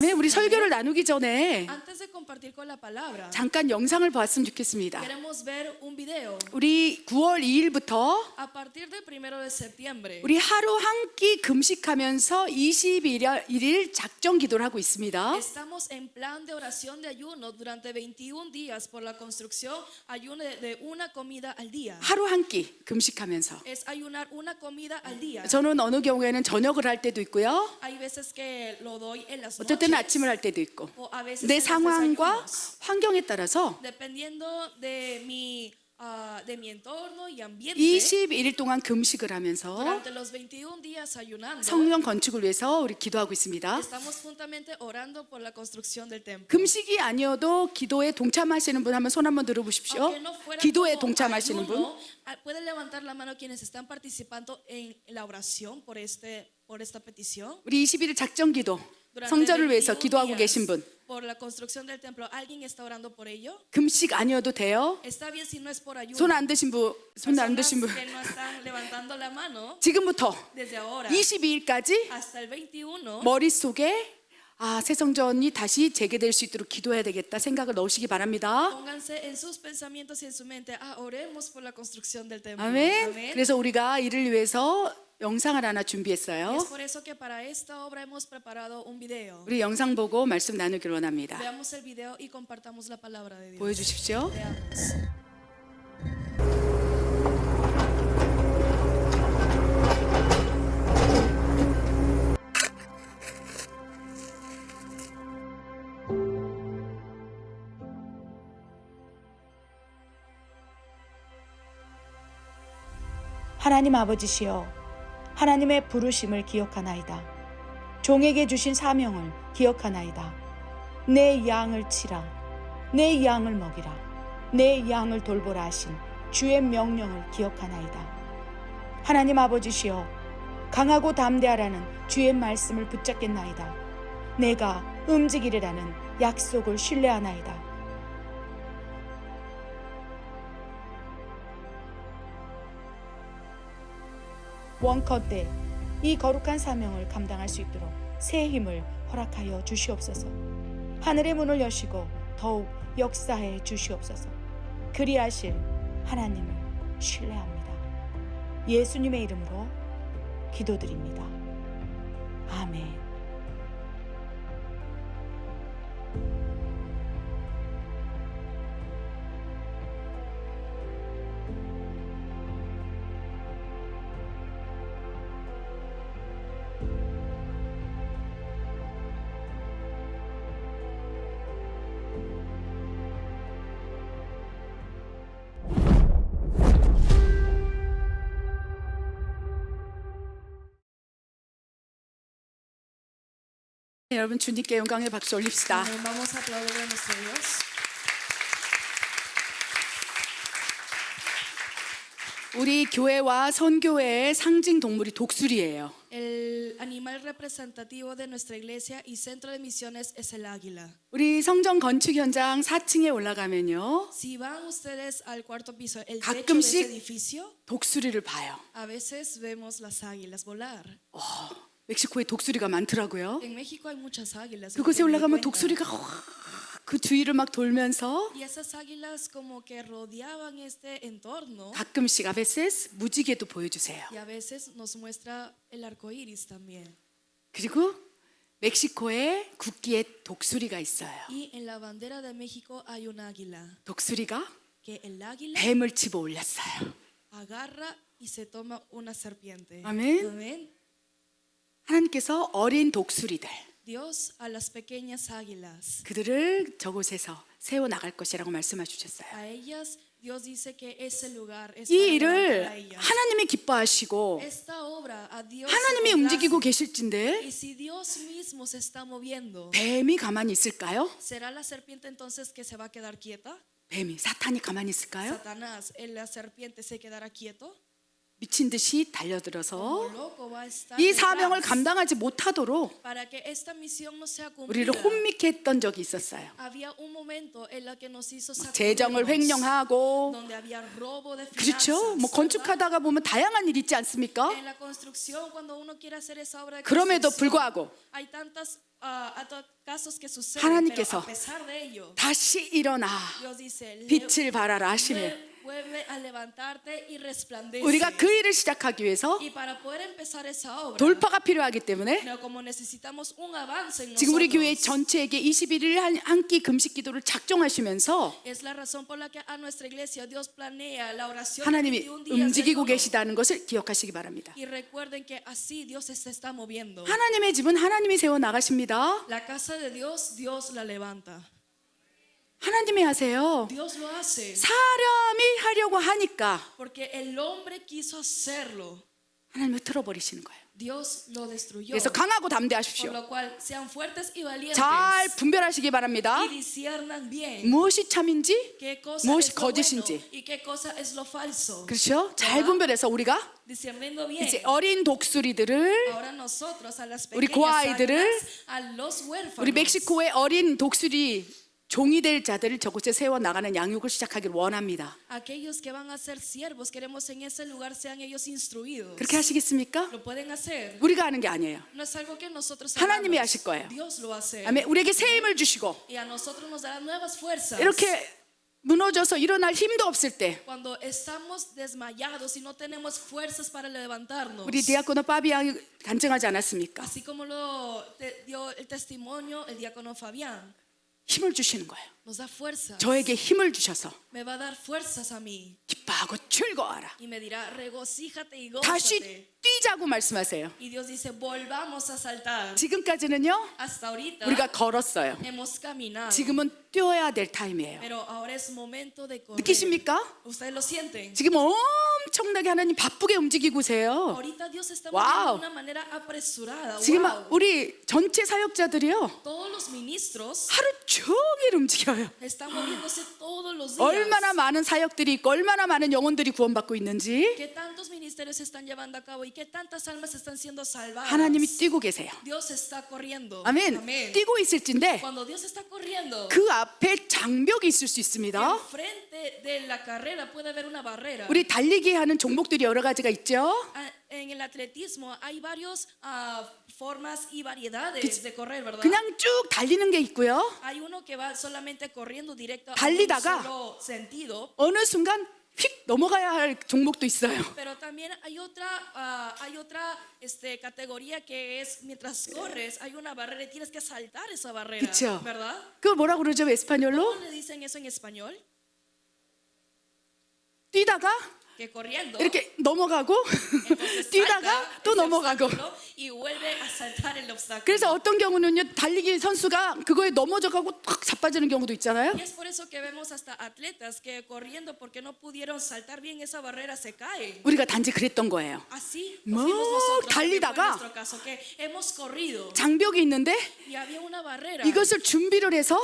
네, 우리 설교를 나누기 전에 Antes de compartir con la palabra, 잠깐 영상을 봤으면 좋겠습니다. queremos ver un video. 우리 9월 2일부터 A partir del 1 de septiembre, 우리 하루 한 끼 금식하면서 21일 작정 기도를 하고 있습니다. estamos en plan de oración de ayuno durante 21 días por la construcción, ayuno de una comida al día. 하루 한 끼 금식하면서. Es ayunar una comida al día. 저는 어느 경우에는 저녁을 할 때도 있고요. Hay veces que lo doy en las 어떨 때는 noches, 아침을 할 때도 있고. o a veces 내 en los 상황과 desayunos. 환경에 따라서 Dependiendo de mi entorno y ambiente, 21일 동안 금식을 하면서 durante los 21 días ayunando, 성령 건축을 위해서 우리 기도하고 있습니다. estamos juntamente orando por la construcción del templo. 금식이 아니어도 기도에 동참하시는 분 한번 손 한번 들어보십시오. Aunque no fuera 기도에 como 동참하시는 분. ayuno, pueden levantar la mano quienes están participando en la oración por esta petición. 우리 21일 작정 기도 Durante 성전을 위해서 21 기도하고 días, 계신 분. por la construcción del templo, ¿alguien está orando por ello? 금식 아니어도 돼요. Está bien si no es por ayuno. 손 안 드신 분, 손 안 Personas 드신 분. que no están levantando la mano 지금부터 desde ahora 22일까지 hasta el 21, 머릿속에 새 성전이 다시 재개될 수 있도록 기도해야 되겠다 생각을 넣으시기 바랍니다. pónganse en sus pensamientos y en su mente, oremos por la construcción del templo. 아멘. Amén. 그래서 우리가 이를 위해서 영상을 하나 Y 준비했어요. es por eso que para esta obra hemos preparado un video. 우리 영상 보고 말씀 나누기를 원합니다. Veamos el video y compartamos la palabra de Dios. 보여주십시오. Veamos. 하나님 아버지시여, 하나님의 부르심을 기억하나이다. 종에게 주신 사명을 기억하나이다. 내 양을 치라, 내 양을 먹이라, 내 양을 돌보라 하신 주의 명령을 기억하나이다. 하나님 아버지시여, 강하고 담대하라는 주의 말씀을 붙잡겠나이다. 내가 움직이리라는 약속을 신뢰하나이다. 원컨대 이 거룩한 사명을 감당할 수 있도록 새 힘을 허락하여 주시옵소서. 하늘의 문을 여시고 더욱 역사해 주시옵소서. 그리하실 하나님을 신뢰합니다. 예수님의 이름으로 기도드립니다. 아멘. 여러분 주님께 영광의 박수 올립시다. Amén. Vamos a aplaudir a nuestro Dios. 우리 교회와 선교회의 상징 동물이 독수리예요. El animal representativo de nuestra iglesia y centro de misiones es el águila. 우리 성전 건축 현장 4층에 올라가면요. Si van ustedes al cuarto piso, el techo de 가끔씩 ese edificio, 독수리를 봐요. a veces vemos las águilas volar. 멕시코에 독수리가 많더라고요. En México hay muchas águilas. 그곳에 me di 올라가면 cuenta. 독수리가 그 주위를 막 돌면서 Y esas águilas como que rodeaban este entorno. 가끔씩 a veces 무지개도 보여주세요. Y a veces nos muestra el arco iris también. 그리고 멕시코에 국기에 독수리가 있어요. Y en la bandera de México hay un águila. 독수리가 Que el águila 뱀을 집어 올렸어요. agarra y se toma una serpiente. Amén. Amén. 하나님께서 어린 독수리들 Dios a las pequeñas águilas. 그들을 저곳에서 세워 나갈 것이라고 말씀해 주셨어요. A ellas Dios dice que ese lugar es 이 para 일을 levantar a ellas. 하나님이 기뻐하시고 Esta obra a Dios 하나님이 le 움직이고 complace. 계실진데 Y si Dios mismo se está moviendo, 뱀이 가만히 있을까요? ¿será la serpiente entonces que se va a quedar quieta? 뱀이 사탄이 가만히 있을까요? Satanás, la serpiente se quedará quieto. 미친 듯이 como 달려들어서 loco va a estar 이 사명을 detrás 감당하지 못하도록 para que esta misión no sea 우리를 cumplida. 혼미케 했던 적이 있었어요. Había un momento en la que nos hizo 재정을 sacudirnos, 횡령하고 donde había robo de 그렇죠. finanzas. 뭐 건축하다가 보면 다양한 일 있지 않습니까? En la construcción, cuando uno quiere hacer esa obra de 그럼에도 construcción, 불구하고 hay tantos casos que suceden, 하나님께서 pero a pesar de ello, 다시 일어나 Dios dice, 빛을 발하라 하시며 vuelve a levantarte y resplandece. 우리가 그 일을 시작하기 위해서 Y para poder empezar esa obra, 돌파가 필요하기 때문에 pero como necesitamos un avance en 지금 우리 교회 nosotros, 전체에게 21일 한 끼 금식 기도를 작정하시면서 es la razón por la que a nuestra iglesia Dios planea la oración de 하나님이 21 días de 움직이고 ayuno. 계시다는 것을 기억하시기 바랍니다. Y recuerden que así Dios se está moviendo. 하나님의 집은 하나님이 세워 나가십니다. La casa de Dios, Dios la levanta. 하나님이 하세요. Dios lo hace 사람이 하려고 하니까 porque el hombre quiso hacerlo. 하나님을 틀어버리시는 거예요. Dios lo destruyó. 그래서 강하고 Por 담대하십시오. lo cual sean fuertes y valientes 잘 분별하시기 바랍니다. y disciernan bien 무엇이 참인지 qué cosa 무엇이 es lo bueno 거짓인지. y qué cosa es lo falso. 그렇죠? 잘 분별해서 우리가 Discerniendo bien. 이제 어린 독수리들을 Ahora nosotros a las 우리 pequeñas 고아이들을 almas, a los 우리 huérfanos, 멕시코의 어린 독수리 종이 될 자들을 저곳에 세워 나가는 양육을 시작하기를 원합니다. aquellos que van a ser siervos, queremos en ese lugar sean ellos instruidos. 그렇게 하시겠습니까? Lo pueden hacer. 우리가 하는 게 아니에요. No es algo que nosotros 하나님이 hagamos. 하실 거예요. Dios lo hace. 아멘. 우리에게 새 힘을 주시고 Y a nosotros nos dará nuevas fuerzas. 이렇게 무너져서 일어날 힘도 없을 때 Cuando estamos desmayados y no tenemos fuerzas para levantarnos. 우리 디아코노 파비 양이 간증하지 않았습니까? Así como lo dio el testimonio el diácono Fabián. 힘을 주시는 거예요. Nos da fuerzas. 저에게 힘을 주셔서 Me va a dar fuerzas a mí. 기뻐하고 즐거워하라. Y me dirá, regocíjate y 다시 gózate. 뛰자고 말씀하세요. Y Dios dice, volvamos a saltar. 지금까지는요 Hasta ahorita 우리가 걸었어요. hemos caminado. 지금은 뛰어야 될 타임이에요. Pero ahora es momento de correr. 느끼십니까? ¿Ustedes lo sienten? 지금 엄청나게 하나님 바쁘게 움직이고 계세요. Ahorita Dios está Wow. moviendo de una manera apresurada. 지금 Wow. 우리 전체 사역자들이요 Todos los ministros 하루 종일 움직여요. están moviéndose todos los días. 얼마나 많은 사역들이 있고 얼마나 많은 영혼들이 구원받고 있는지 ¿Qué tantos ministerios se están llevando a cabo y qué tantas almas están siendo salvadas? 하나님이 뛰고 계세요. Dios está corriendo. 아멘. Amén. 뛰고 있을진데 Cuando Dios está corriendo, 그 앞에 장벽이 있을 수 있습니다. enfrente de la carrera puede haber una barrera. 우리 달리기 하는 종목들이 여러 가지가 있죠. En el atletismo hay varios formas y variedades de correr, ¿verdad? 그냥 쭉 달리는 게 있고요. Hay uno que va solamente corriendo directo a un 달리다가 solo sentido, 어느 순간 휙 넘어가야 할 종목도 있어요. pero también hay otra categoría que es mientras corres hay una barrera y tienes que saltar esa barrera, 그쵸? ¿verdad? 그걸 뭐라 그러죠? 에스파뇰로? ¿Cómo le dicen eso en español? 뛰다가 Que corriendo. 이렇게 넘어가고 Entonces 뛰다가 salta 또 ese 넘어가고. obstáculo y vuelve a saltar el obstáculo. 그래서 어떤 경우는요 달리기 선수가 그거에 넘어져가고 탁 자빠지는 경우도 있잖아요. Y es por eso que vemos hasta atletas que corriendo porque no pudieron saltar bien esa barrera se caen. 우리가 단지 그랬던 거예요. Así 막 fuimos nosotros también fue 달리다가 nuestro caso que hemos corrido 장벽이 있는데 y había una barrera. 이것을 준비를 해서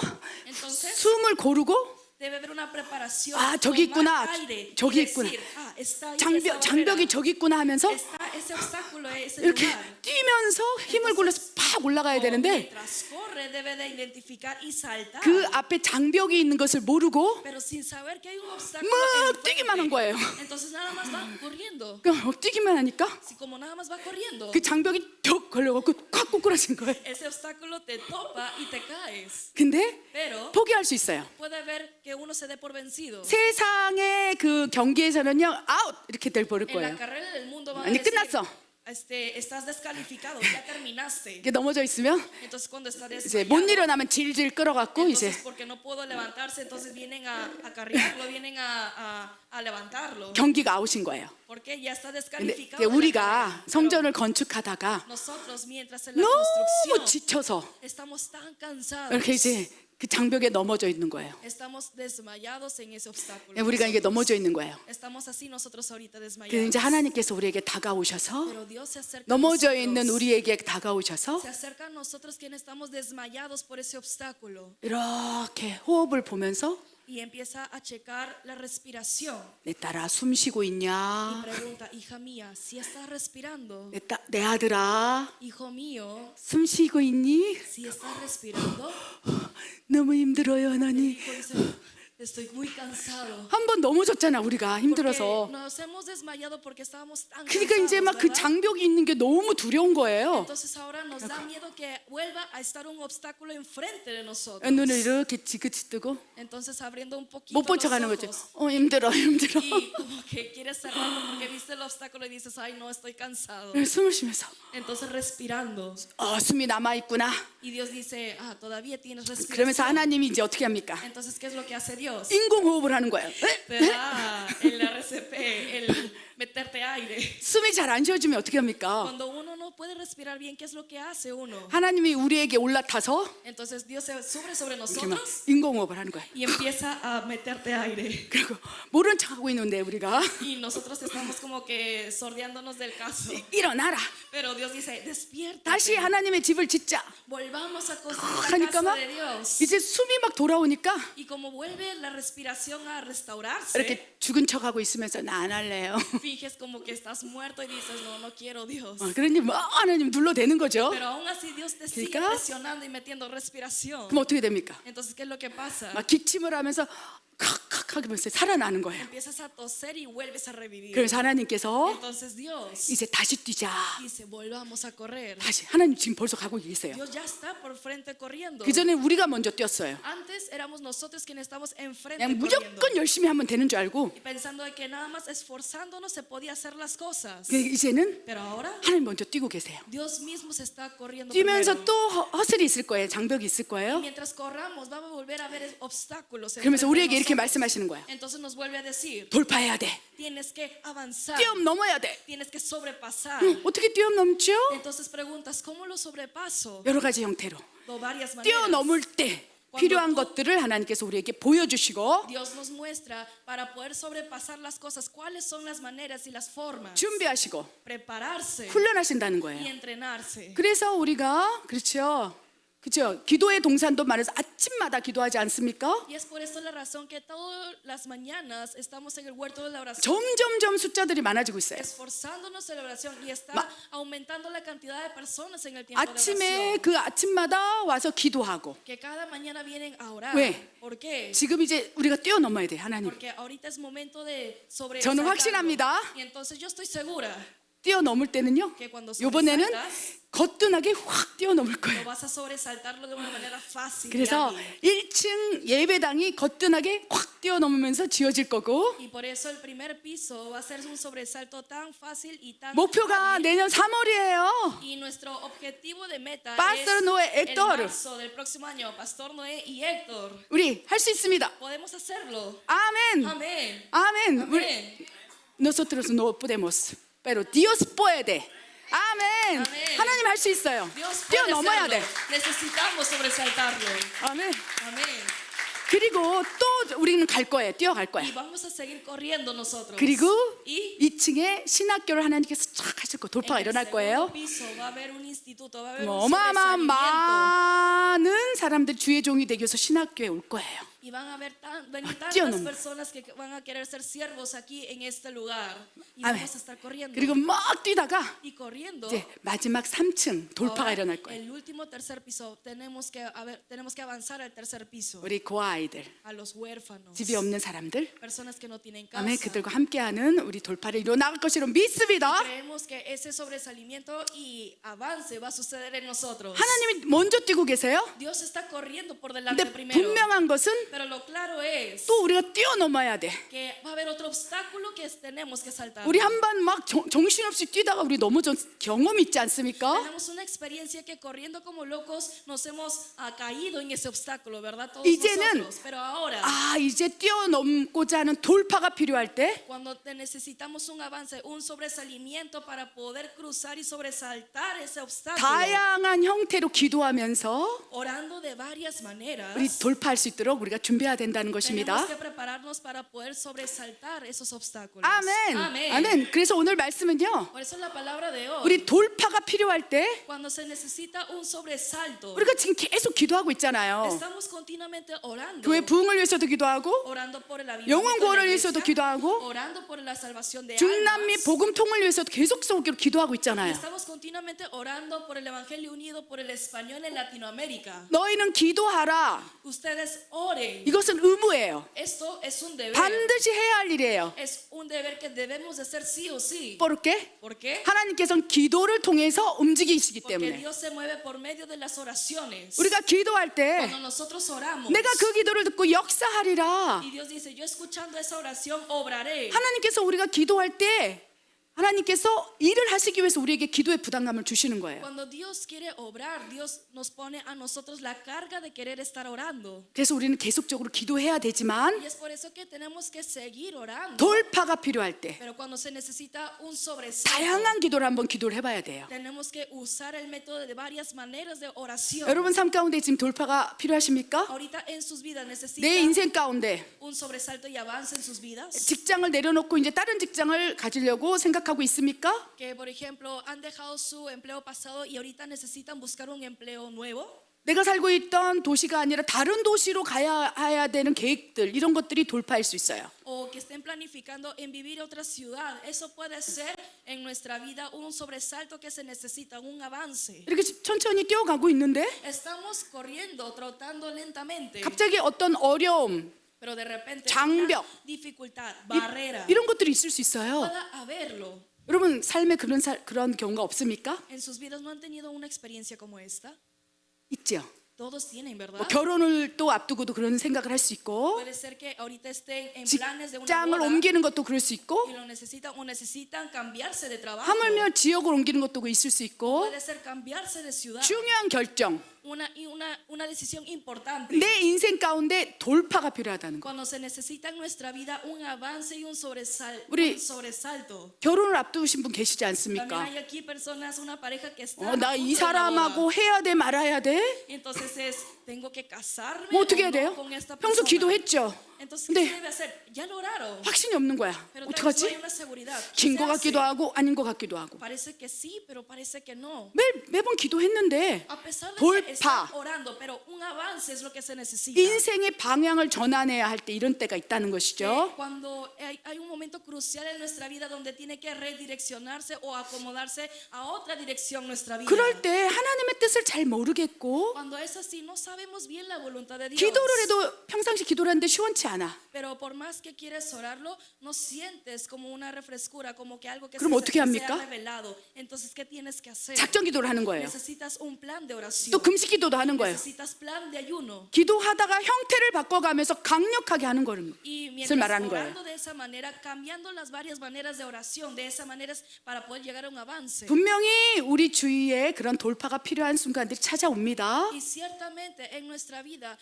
Entonces 숨을 고르고 debe haber una preparación. 아, 저기 tomar 있구나. aire y 저기 decir, 있구나. ah, está ahí esa 장벽이 barrera. 저기 있구나 하면서 Está ese obstáculo, ese 이렇게 lugar. 뛰면서 힘을 굴려서 팍 올라가야 되는데 Mientras corre debe de identificar y saltar. 그 앞에 장벽이 있는 것을 모르고 Pero sin saber que hay un obstáculo 막 enfrente. 뛰기만 한 거예요. Entonces nada más va corriendo. 그냥 뛰기만 하니까 Así como nada más va corriendo, 그 장벽이 툭 걸려갖고 콱 꼬꾸라진 거예요. ese obstáculo te topa y te caes. 근데 Pero 포기할 수 있어요. puede ver que uno se dé por vencido. 세상의 그 경기에서는요 아웃 이렇게 될 버릴 En la 거예요. carrera del mundo van a 아니 decir, 끝났어. estás descalificado, ya terminaste. 이게 넘어져 있으면 Entonces cuando está 이제 못 desmayado, 일어나면 질질 끌어갖고 이제 entonces porque no puedo levantarse, entonces vienen a cargarlo, vienen a levantarlo. 경기가 아웃인 거예요. Porque ya está 근데 descalificado. 이게 de la 우리가 carrera. 성전을 건축하다가 Nosotros mientras en la 너무 construcción 지쳐서 estamos tan cansados. 이렇게 이제 그 장벽에 넘어져 있는 거예요. Estamos desmayados en ese obstáculo. 우리가 이게 nosotros. 넘어져 있는 거예요. Estamos así nosotros ahorita 그래서 desmayados. 이제 하나님께서 우리에게 다가오셔서 Pero Dios se acerca a 넘어져 nosotros. 있는 우리에게 다가오셔서 Se acerca a nosotros quienes estamos desmayados por ese obstáculo. 이렇게 호흡을 보면서 y empieza a checar la respiración 내 딸아 숨 쉬고 y 있냐? pregunta, hija mía, si estás respirando, 내 아들아 hijo mío, 숨 쉬고 있니? si estás respirando. 너무 힘들어요 El 하나님. hijo dice, estoy muy cansado. 한 번 넘어졌잖아 우리가 Porque 힘들어서. nos hemos desmayado porque estábamos tan 그러니까 이제 막 cansados, 그 ¿verdad? 장벽이 있는 게 너무 두려운 거예요. Entonces ahora nos da miedo que vuelva a estar un obstáculo enfrente de nosotros. 눈을 이렇게 지그치 뜨고 Entonces abriendo un poquito 못 본 los 척하는 거죠. ojos 힘들어 힘들어. y como que quieres cerrarlo porque viste el obstáculo y dices, ay no, estoy cansado. 숨을 쉬면서 Entonces respirando 숨이 남아 있구나. y Dios dice, todavía tienes 그러면서 respiración. 하나님이 이제 어떻게 합니까? Entonces, ¿qué es lo que hace Dios? 인공호흡을 하는 거예요. Te da el RCP, el meterte aire. 숨이 잘 안 쉬어지면 어떻게 합니까? Cuando uno no puede respirar bien, ¿qué es lo que hace uno? 하나님이 우리에게 올라타서 Entonces Dios se sube sobre 이렇게 막 nosotros 인공호흡을 하는 거예요. y empieza a meterte aire. 그리고 모른 척하고 있는데 우리가 Y nosotros estamos como que sordeándonos del caso. 일어나라. Pero Dios dice, despierta. 다시 하나님의 집을 짓자. Volvamos a construir la 하니까 casa 막 de Dios. 이제 숨이 막 돌아오니까 Y como vuelve la respiración a restaurarse, 이렇게 죽은 척하고 있으면서 나 안 할래요. finges como que estás muerto y dices, no, no quiero Dios. 그러니 막 하나님 눌러대는 거죠. Pero aún así Dios te sigue 그러니까 presionando y metiendo respiración. 그럼 어떻게 됩니까? Entonces, ¿qué es lo que pasa? 막 기침을 하면서 칵칵 하면서 살아나는 거예요. Empiezas a toser y vuelves a revivir. 그래서 하나님께서 Entonces Dios 이제 다시 뛰자. dice, volvamos a correr. 다시 하나님 지금 벌써 가고 계세요. Dios ya está por frente corriendo. 그 전에 우리가 먼저 뛰었어요. Antes éramos nosotros quienes estamos enfrente 그냥 corriendo. 무조건 열심히 하면 되는 줄 알고 Y pensando de que nada más esforzándonos se podía hacer las cosas. 이제는 Pero ahora 하나님 먼저 뛰고 계세요. Dios mismo se está corriendo 뛰면서 primero. 또 허슬이 있을 거예요. 장벽이 있을 Y 거예요. mientras corramos vamos a volver a ver obstáculos. 그러면서 enfrente de 우리에게 이렇게 nosotros. 말씀하시는 거예요. Entonces nos vuelve a decir, 돌파해야 돼. tienes que avanzar, 뛰어넘어야 돼. tienes que sobrepasar. 어떻게 뛰어넘죠? Entonces preguntas, ¿cómo lo sobrepaso? 여러 가지 형태로 De varias maneras. 뛰어넘을 때 필요한 것들을 하나님께서 우리에게 보여주시고 Dios nos muestra para poder sobrepasar las cosas cuáles son las maneras y las formas. 준비하시고 Prepararse 훈련하신다는 y 거예요. entrenarse. 그래서 우리가 그렇죠. 기도의 동산도 많아서 아침마다 기도하지 않습니까? Y es por eso la razón que todas las mañanas estamos en el huerto de la oración, 점점점 숫자들이 많아지고 있어요. esforzándonos en la oración y está Ma- aumentando la cantidad de personas en el tiempo de 아침에 oración. 그 아침마다 와서 기도하고 Que cada mañana vienen a orar. 왜? ¿Por qué? 지금 이제 우리가 뛰어넘어야 돼 하나님. Porque ahorita es momento de sobre. 저는 확신합니다. Y entonces yo estoy segura 뛰어넘을 때는요. que cuando 이번에는 sobresaltas, 거뜬하게 확 뛰어넘을 lo 거예요. vas a sobresaltarlo de una manera fácil. y 그래서 ágil. 1층 예배당이 거뜬하게 확 뛰어넘으면서 지어질 거고 Y por eso el primer piso va a ser un sobresalto tan fácil y tan 목표가 ágil. 내년 3월이에요. Y nuestro objetivo de meta Pastor es Noé, el Héctor. marzo del próximo año. Pastor Noé y Héctor. 우리 할 수 있습니다. Podemos hacerlo. 아멘. Amén. 아멘. 우리 Amén. nosotros no podemos, pero Dios puede. 아멘. 아멘. 하나님 할 수 있어요. Dios puede 뛰어넘어야 돼. hacerlo. Necesitamos sobresaltarlo. 아멘. Amén. 그리고 또 우리는 갈 거예요. 뛰어갈 거야. Y vamos a seguir corriendo nosotros. 그리고 y 2층에 신학교를 하나님께서 쫙 하실 거 돌파가 en el 일어날 거예요. segundo piso va a haber un instituto, va a haber un 어마어마한 sobresalimiento. 많은 사람들 주의 종이 되기 위해서 신학교에 올 거예요. Y van a venir tantas 뛰어넘는. personas que van a querer ser siervos aquí en este lugar. Y 아멘. vamos a estar corriendo. 그리고 막 뛰다가 Y corriendo. 이제 마지막 3층 돌파가 ahora, 일어날 거예요. el último tercer piso tenemos que avanzar al tercer piso. 우리 고아이들, A los huérfanos. 집이 없는 사람들, Personas que no tienen casa. 아멘, 그들과 함께하는 우리 돌파를 이뤄나갈 것이로 믿습니다. Creemos que ese sobresalimiento y avance va a suceder en nosotros. 하나님이 먼저 뛰고 계세요. Dios está corriendo por delante 근데 primero. 분명한 것은 Pero lo claro es 또 우리가 뛰어넘어야 돼. que va a haber otro obstáculo que tenemos que saltar. 우리 한 번 막 정신없이 뛰다가 우리 넘어진 경험 있지 않습니까? Tenemos una experiencia que corriendo como locos nos hemos caído en ese obstáculo, ¿verdad? Todos 이제는 nosotros. Pero ahora, 이제 뛰어넘고자 하는 돌파가 필요할 때 cuando necesitamos un avance, un sobresalimiento para poder cruzar y sobresaltar ese obstáculo, 다양한 형태로 기도하면서 orando de varias maneras, 우리 돌파할 수 있도록 우리가 준비해야 된다는 Tenemos 것입니다. que prepararnos para poder sobresaltar esos obstáculos. 아멘. Amén. 아멘. 그래서 오늘 말씀은요. Por eso la palabra de hoy, 우리 돌파가 필요할 때 cuando se necesita un sobresalto, 우리가 지금 계속 기도하고 있잖아요. estamos continuamente orando. 교회 부흥을 위해서도 기도하고 Orando por el 영혼 avivamiento de 구원을 la 위해서도 iglesia, 기도하고 orando por la salvación de 중남미 almas. 복음 통을 위해서도 계속적으로 기도하고 Y 있잖아요. estamos continuamente orando por el evangelio unido por el español en Latinoamérica. 너희는 기도하라. Ustedes oren. 이것은 의무예요. Esto es un deber. 반드시 해야 할 일이에요. Es un deber que debemos de hacer sí o sí. ¿Por qué? ¿Por qué? 하나님께서는 기도를 통해서 움직이시기 Porque 때문에 Dios se mueve por medio de las oraciones. 우리가 기도할 때 Cuando nosotros oramos, 내가 그 기도를 듣고 역사하리라. y Dios dice, yo escuchando esa oración obraré. 하나님께서 우리가 기도할 때 하나님께서 일을 하시기 위해서 우리에게 기도의 부담감을 주시는 거예요. Cuando Dios quiere obrar, Dios nos pone a nosotros la carga de querer estar orando. 그래서 우리는 계속적으로 기도해야 되지만 Y es por eso que tenemos que seguir orando. 돌파가 필요할 때 Pero cuando se necesita un sobresalto, 다양한 기도를 한번 기도를 해봐야 돼요. tenemos que usar el método de varias maneras de oración. 여러분 삶 가운데 지금 돌파가 필요하십니까? Ahorita en sus vidas 내 necesitan 인생 가운데 un sobresalto y avance en sus vidas. 직장을 내려놓고 이제 다른 직장을 가지려고 생각하고 있습니까? Que por ejemplo han dejado su empleo pasado y ahorita necesitan buscar un empleo nuevo. 내가 살고 있던 도시가 아니라 다른 도시로 가야 되는 계획들 이런 것들이 돌파일 수 있어요. O que estén planificando en vivir otra ciudad. Eso puede ser en nuestra vida un sobresalto que se necesita, un avance. 이렇게 천천히 뛰어가고 있는데 Estamos corriendo, trotando lentamente. 갑자기 어떤 어려움, Pero de repente 장벽, una dificultad, barrera, 이런 것들이 있을 수 있어요. pueda haberlo. 여러분 삶에 그런 경우가 없습니까? En sus vidas no han tenido una experiencia como esta. 있죠. Todos tienen, 뭐 ¿verdad? 결혼을 또 앞두고도 그런 생각을 할 수 있고 Puede ser que ahorita estén en planes de una 직장을 boda 옮기는 것도 그럴 수 있고 y lo necesitan o necesitan cambiarse de trabajo. 하물며 지역을 옮기는 것도 있을 수 있고 Puede ser cambiarse de ciudad. 중요한 결정 Una decisión importante. 내 인생 가운데 돌파가 필요하다는 거. Cuando se necesita en nuestra vida un avance y un 우리 sobresalto. 결혼을 앞두신 분 계시지 También 않습니까? hay aquí personas, una pareja que está a 나 punto 이 de la boda. 사람하고 해야 돼 말아야 돼? Y entonces tengo que casarme 뭐 어떻게 o 해야 돼요? no con esta 평소 persona. 기도했죠. Entonces, ¿qué 근데 se debe hacer? Ya lo oraron. 확신이 없는 거야. Pero tal vez no hay 어떡하지? una seguridad. ¿Qué 긴 se 거 hace? 같기도 하고 아닌 거 같기도 하고. Parece que sí, pero parece que no. 매번 기도했는데 A pesar de que están 돌파, orando, pero un avance es lo que se necesita. 인생의 방향을 전환해야 할 때 이런 때가 있다는 것이죠. Cuando hay un momento crucial en nuestra vida donde tiene que redireccionarse o acomodarse a otra dirección nuestra vida. 그럴 때 하나님의 뜻을 잘 모르겠고 Cuando es así, no sabemos bien la voluntad de Dios. 기도를 해도 평상시 기도를 하는데 시원치 않아. Pero por más que quieres orarlo, no sientes como una refrescura, como que algo que 그럼 어떻게 se 합니까? ha revelado. Entonces, ¿qué tienes que hacer? 작전 기도를 하는 거예요. Necesitas un plan de oración. 또 금식 기도도 하는 거예요. Necesitas plan de ayuno. 기도하다가 형태를 바꿔가면서 강력하게 하는 거를 Y mientras 말하는 거예요. orando de esa manera, cambiando las varias maneras de oración, de esa manera es para poder llegar a un avance. 분명히 우리 주위에 그런 돌파가 필요한 순간들이 찾아옵니다. Y ciertamente en nuestra vida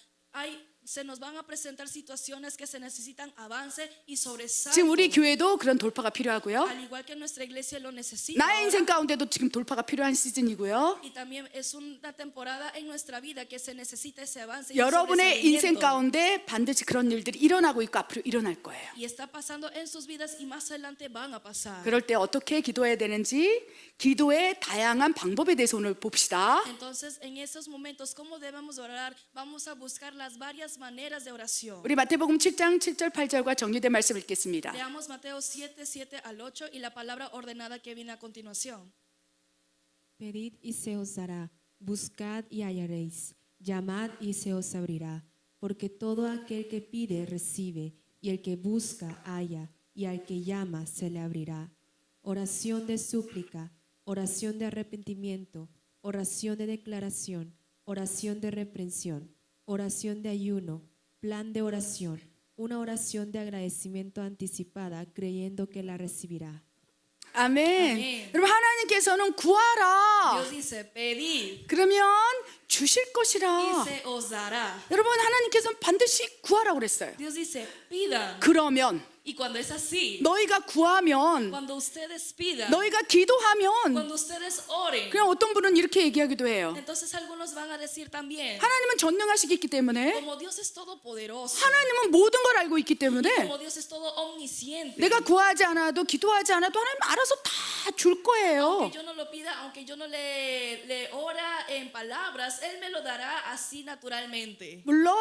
se nos van a presentar situaciones que se necesitan avance y sobresalto. 지금 우리 교회도 그런 돌파가 필요하고요. Al igual que nuestra iglesia lo necesita. 나의 ahora. 인생 가운데도 지금 돌파가 필요한 시즌이고요. Y también es una temporada en nuestra vida que se necesita ese avance y un 여러분의 인생 sobresalimiento. 가운데 반드시 그런 일들이 일어나고 있고 앞으로 일어날 거예요. Y está pasando en sus vidas y más adelante van a pasar. 그럴 때 어떻게 기도해야 되는지 기도의 다양한 방법에 대해서 오늘 봅시다. Entonces, en esos momentos, ¿cómo debemos orar? Vamos a buscar las varias maneras de oración. 우리 마태복음 7장 7절 8절과 정리된 말씀 읽겠습니다. Leamos Mateo 7, 7 al 8 y la palabra ordenada que viene a continuación. Pedid y se os dará, buscad y hallaréis, llamad y se os abrirá, porque todo aquel que pide recibe, y el que busca halla, y al que llama se le abrirá. Oración de súplica, oración de arrepentimiento, oración de declaración, oración de reprensión, oración de ayuno, plan de oración, una oración de agradecimiento anticipada creyendo que la recibirá. 아멘. 아멘. 여러분 하나님께서는 구하라. Dios dice, pedid 그러면 주실 y 것이라. se os dará. 여러분 하나님께서는 반드시 구하라고 그랬어요. Dios dice, pidan. 그러면 Y cuando es así, 너희가 구하면, cuando ustedes pidan, 너희가 기도하면, cuando ustedes oren, 그냥 어떤 분은 이렇게 얘기하기도 해요. entonces algunos van a decir también, 하나님은 전능하시기 때문에, como Dios es todopoderoso, 하나님은 모든 걸 알고 있기 때문에 como Dios es todo omnisciente, 내가 구하지 않아도 기도하지 않아도 하나님 알아서 다 줄 거예요. aunque yo no lo pida, aunque yo no le ora en palabras, Él me lo dará así naturalmente. 물론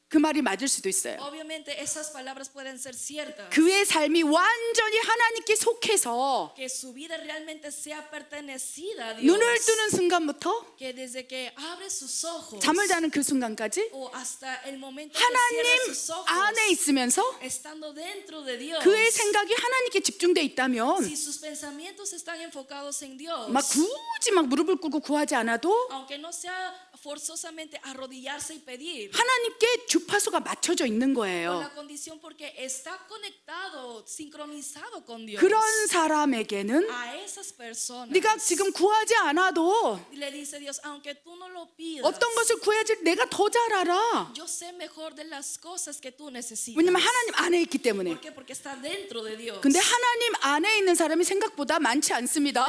그 말이 맞을 수도 있어요. Obviamente esas palabras pueden ser ciertas, 그의 삶이 완전히 하나님께 속해서 que su vida realmente sea pertenecida a Dios, 눈을 뜨는 순간부터 que desde que abre sus ojos 잠을 자는 그 순간까지 o hasta el momento que cierra 하나님 sus ojos, 안에 있으면서 estando dentro de Dios, 그의 생각이 하나님께 집중돼 있다면 si sus pensamientos están enfocados en Dios, 막 굳이 막 무릎을 꿇고 구하지 않아도 aunque no sea forzosamente arrodillarse y pedir, 하나님께 주파수가 맞춰져 있는 con 거예요. la condición porque está conectado, sincronizado con Dios. 그런 사람에게는 A esas personas 네가 지금 구하지 않아도 le dice Dios, aunque tú no lo pidas, 어떤 것을 구해야지 내가 더 잘 알아. yo sé mejor de las cosas que tú necesitas. 왜냐면 하나님 안에 있기 때문에. ¿Por qué? Porque está dentro de Dios. 근데 하나님 안에 있는 사람이 생각보다 많지 Pero 않습니다.